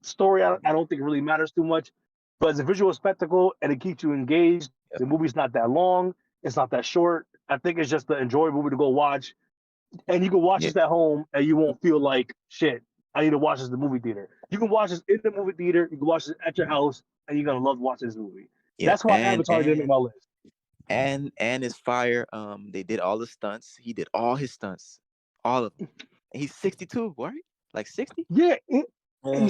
Story, I don't think it really matters too much, but it's a visual spectacle and it keeps you engaged. The movie's not that long. It's not that short. I think it's just an enjoyable movie to go watch. And you can watch this at home and you won't feel like, shit, I need to watch this in the movie theater. You can watch this in the movie theater. You can watch this at your house and you're going to love watching this movie. That's why Avatar didn't make my list. And it's fire. They did all the stunts. He did all his stunts. All of them. He's 62, right? Like 60? Yeah. And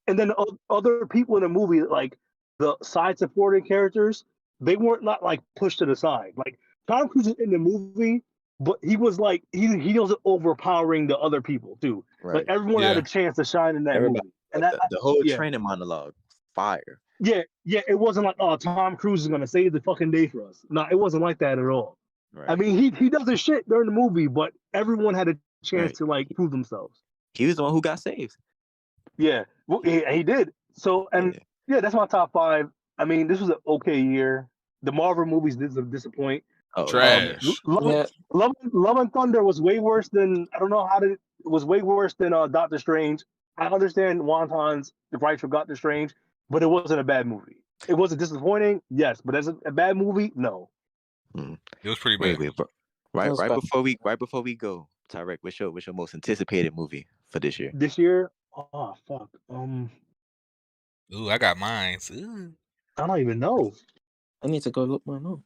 then the other people in the movie, like the side supporting characters, they weren't not like pushed to the side. Like Tom Cruise is in the movie, but he was like he wasn't overpowering the other people too. Right. Like everyone had a chance to shine in that movie. And the whole training monologue, fire. Yeah, it wasn't like, oh, Tom Cruise is gonna save the fucking day for us. No, it wasn't like that at all. Right. I mean, he does his shit during the movie, but everyone had a chance to like prove themselves. He was the one who got saved. Yeah, well, he did. So, and that's my top 5. I mean, this was an okay year. The Marvel movies did disappoint. Trash. Love and Thunder was way worse than it was way worse than Doctor Strange. I understand Wonton's the rights for Doctor Strange, but it wasn't a bad movie. It wasn't disappointing, yes, but as a bad movie, no. It was pretty bad. Right before we go, Tyrek, what's your most anticipated movie for this year? This year, oh fuck. Ooh, I got mine. I don't even know. I need to go look mine up.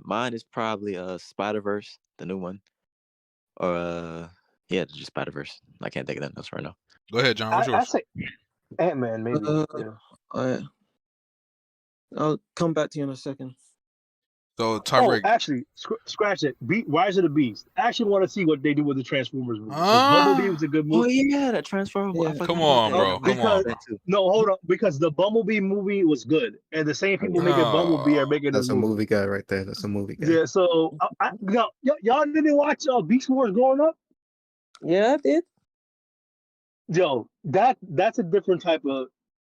Mine is probably Spider-Verse, the new one, or just Spider-Verse. I can't think of that else right now. Go ahead, John. What's yours? I say Ant-Man, maybe. I'll come back to you in a second. So Tyrek, actually, scratch it. Rise of the Beast. I actually want to see what they do with the Transformers movie. Bumblebee was a good movie. Oh yeah, that Transformers. Yeah. Come on, bro. Come on. No, hold on. Because the Bumblebee movie was good, and the same people making Bumblebee are making That's a movie guy right there. That's a movie guy. Yeah. So y'all didn't watch Beast Wars growing up? Yeah, I did. Yo, that's a different type of.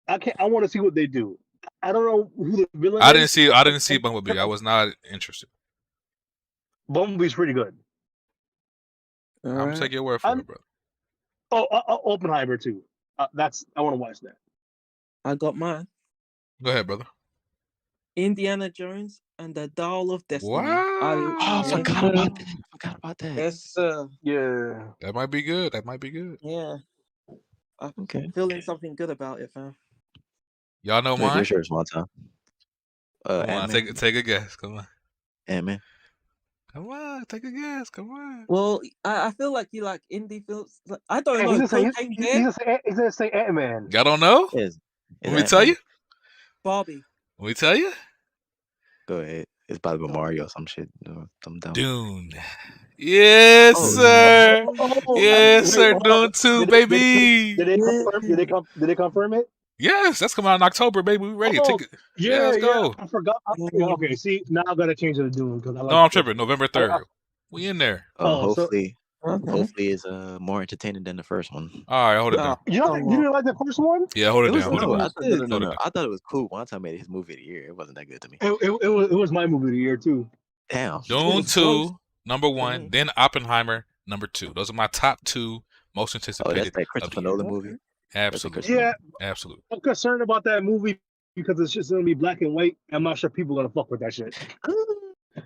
I want to see what they do. I don't know who the villain is. I didn't see Bumblebee. I was not interested. Bumblebee's pretty good. I'm gonna take your word for it, brother. Oppenheimer too. I want to watch that. I got mine. Go ahead, brother. Indiana Jones and the Dial of Destiny. What? I forgot about that. Yes, yeah. That might be good. Yeah. I'm feeling something good about it, fam. Y'all know mine? Yours one time. Come on, take a guess. Come on. Ant-Man. Come on, take a guess. Come on. Well, I feel like you like indie films. I don't know. He's gonna say Ant-Man. Y'all don't know? Let me tell you. Barbie. Let me tell you. Go ahead. It's probably Mario or some shit. Some dumb. Dune. Yes, sir. Yes, sir. Dune 2, baby. Did they confirm it? Yes, that's coming out in October, baby. We ready. Let's go. I forgot. Okay, see, now I gotta change it to Dune because I like. No, I'm tripping. November 3rd. We in there. Hopefully it's more entertaining than the first one. All right, hold it down. You didn't like the first one? Yeah, hold it down. I thought it was cool. One time made his movie of the year. It wasn't that good to me. It was my movie of the year too. Damn. Dune 2, number 1, then Oppenheimer, number 2. Those are my top 2 most anticipated. That's that Christopher Nolan movie. Absolutely. Yeah, absolutely. I'm concerned about that movie because it's just gonna be black and white. I'm not sure people are gonna fuck with that shit.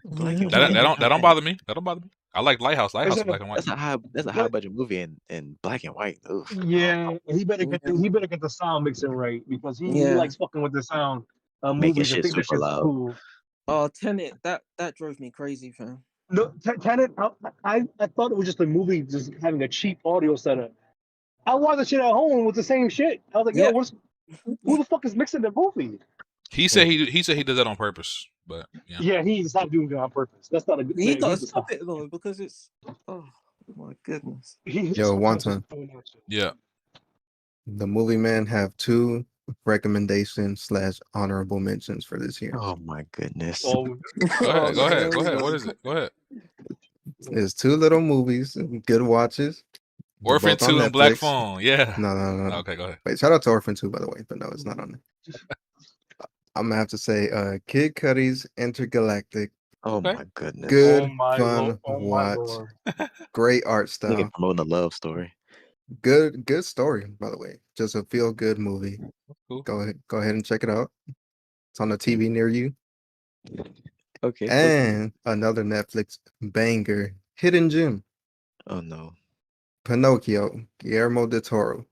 That don't bother me. That don't bother me. I like Lighthouse. Lighthouse is black and white. That's a high budget movie in black and white. Oof. Yeah, he better get the sound mixing right because he likes fucking with the sound. Making shit super loud. Cool. Oh, Tenet, that drove me crazy, fam. No, Tenet. I thought it was just a movie, just having a cheap audio setup. I watched the shit at home with the same shit. I was like, yo, who the fuck is mixing the movie? He said he does that on purpose. But yeah. Yeah, he stopped doing it on purpose. That's not a good He thing. does stop it though because it's oh my goodness. Yo, one time. Yeah. The movie man have 2 recommendations / honorable mentions for this year. Oh my goodness. Oh, Go ahead. What is it? Go ahead. There's 2 little movies, good watches. Orphan both on 2 and Black Netflix. Phone. Yeah. No. Okay, go ahead. Wait, shout out to Orphan 2, by the way, but no, it's not on there. I'm gonna have to say Kid Cudi's Intergalactic. Oh Okay. my goodness. Good, my fun Lord. Oh, my watch. Lord. Great art Nigga style. promoting a love story. Good story, by the way. Just a feel good movie. Cool. Go ahead and check it out. It's on the TV near you. Okay. And another Netflix banger, Hidden Gem. Oh no. Pinocchio, Guillermo del Toro.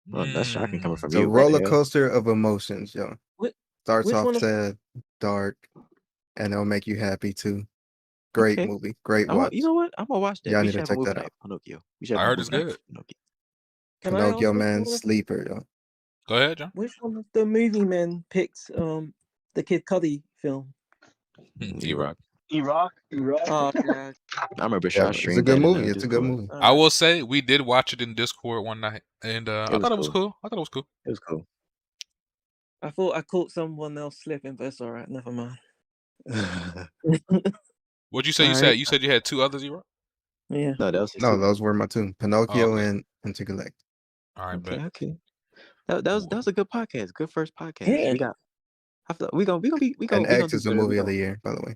Well, that's shocking coming from It's a you. roller coaster of emotions, yo. Starts which off one of- sad, dark, and it'll make you happy too. Great Okay. movie, great watch. You know what? I'm gonna watch that. Y'all We need should to have check a movie that night out. for Pinocchio. We should have I a heard movie it's night good. for Pinocchio. Can I ask Pinocchio, which man, one of- sleeper, yo. Go ahead, John. Which one of the movie men picked the Kid Cudi film? E-Rock. Iraq. Oh yeah. I remember Yeah, I it's a streamed good that movie. in It's a good Discord. movie. I will say we did watch it in Discord one night, and I thought it was cool. I thought it was cool. It was cool. I thought I caught someone else slipping, but it's alright, never mind. What'd you say? Alright. You said you had 2 others, E-Rock? Yeah. No, that was his No, two. those were my 2. Pinocchio okay. and Intergalactic. All right, Okay, bet. okay. That was a good podcast. Good first podcast. Yeah. We got. I feel we gonna And X do is the better. movie of the year, by the way.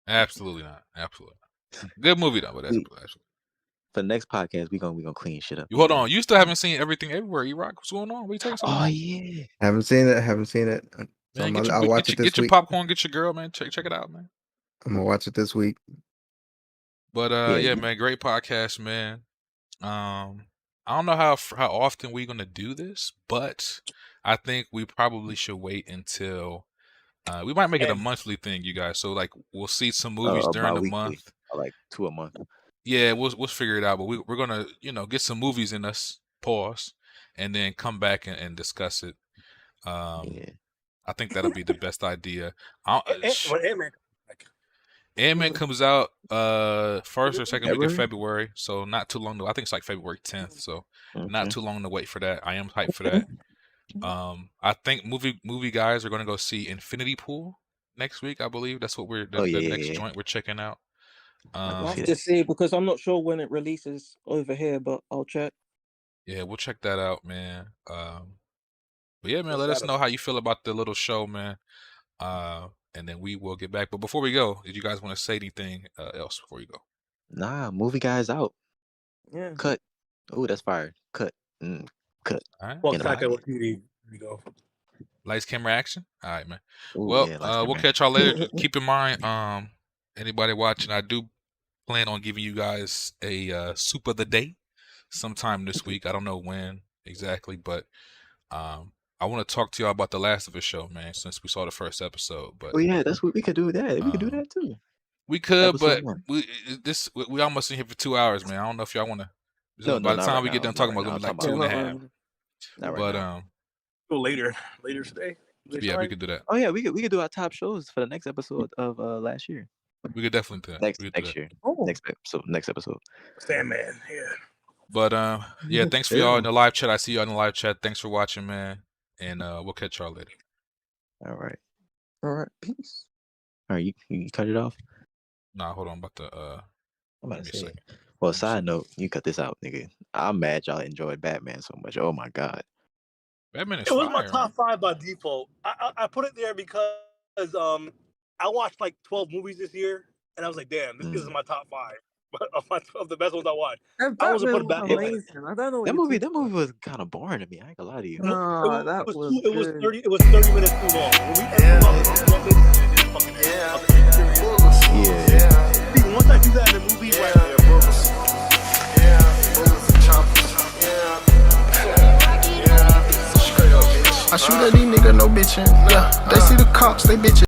Absolutely not. Absolutely not. Good movie though, but that's absolutely. For the next podcast, we gonna clean shit up. You hold on. You still haven't seen Everything Everywhere, E-Rock. What's going on? What are you taking so long? Oh yeah. Haven't seen it. So Man, I'll watch it this get your week. popcorn, get your girl, man. Check it out, man. I'm gonna watch it this week. But yeah, man, great podcast, man. I don't know how often we're gonna do this, but I think we probably should wait until we might make it a monthly thing, you guys. So like we'll see some movies during the month, like 2 a month. Yeah, we'll figure it out. But we're gonna get some movies in us, pause, and then come back and discuss it. I think that'll be the best idea. Ant-Man comes out first or second week of February, so not too long. I think it's like February 10th, so not too long to wait for that. I am hyped for that. I think movie guys are going to go see Infinity Pool next week. I believe that's what we're the next joint we're checking out. I'll have to see because I'm not sure when it releases over here, but I'll check. Yeah, we'll check that out, man. But yeah, man, let us know how you feel about the little show, man. And then we will get back. But before we go, did you guys want to say anything else before you go? Nah, movie guys out. Yeah. Cut. Oh, that's fire. Cut. Cut. All right. Well, we go. Lights, camera, action. All right, man. Ooh, well, yeah, we'll catch y'all later. Keep in mind, anybody watching, I do plan on giving you guys a soup of the day sometime this week. I don't know when exactly, but I want to talk to y'all about the Last of Us show, man, since we saw the first episode. But yeah, that's what we could do. That we could do that too. We could, Episode but we almost in here for 2 hours, man. I don't know if y'all want to. No, by the not time right we get now, done talking not about, right it's gonna be like now. 2.5. Not right But now. Go later today. Yeah, we could do that. Oh yeah, we could do our top shows for the next episode of last year. We could definitely do that. Next year. Next episode. Sandman. Yeah. But yeah, thanks for y'all in the live chat. I see y'all in the live chat. Thanks for watching, man. And we'll catch y'all later. All right. Peace. All right, you cut it off. Nah, hold on. I'm about to I'm about to say. Well, side note, you cut this out, nigga. I'm mad y'all enjoyed Batman so much. Oh my god. Batman is It was fire, my top 5 by default. I put it there because I watched like 12 movies this year, and I was like, damn, this is my top 5 of the best ones I watched. I wasn't putting Batman. Amazing. I don't know. That movie was kind of boring to me. I ain't gonna lie to you. No, that was it was 30 minutes too long. When we yeah. Once I do that in the movie, I shoot at these niggas, no bitching. Yeah, they see the cops, they bitching.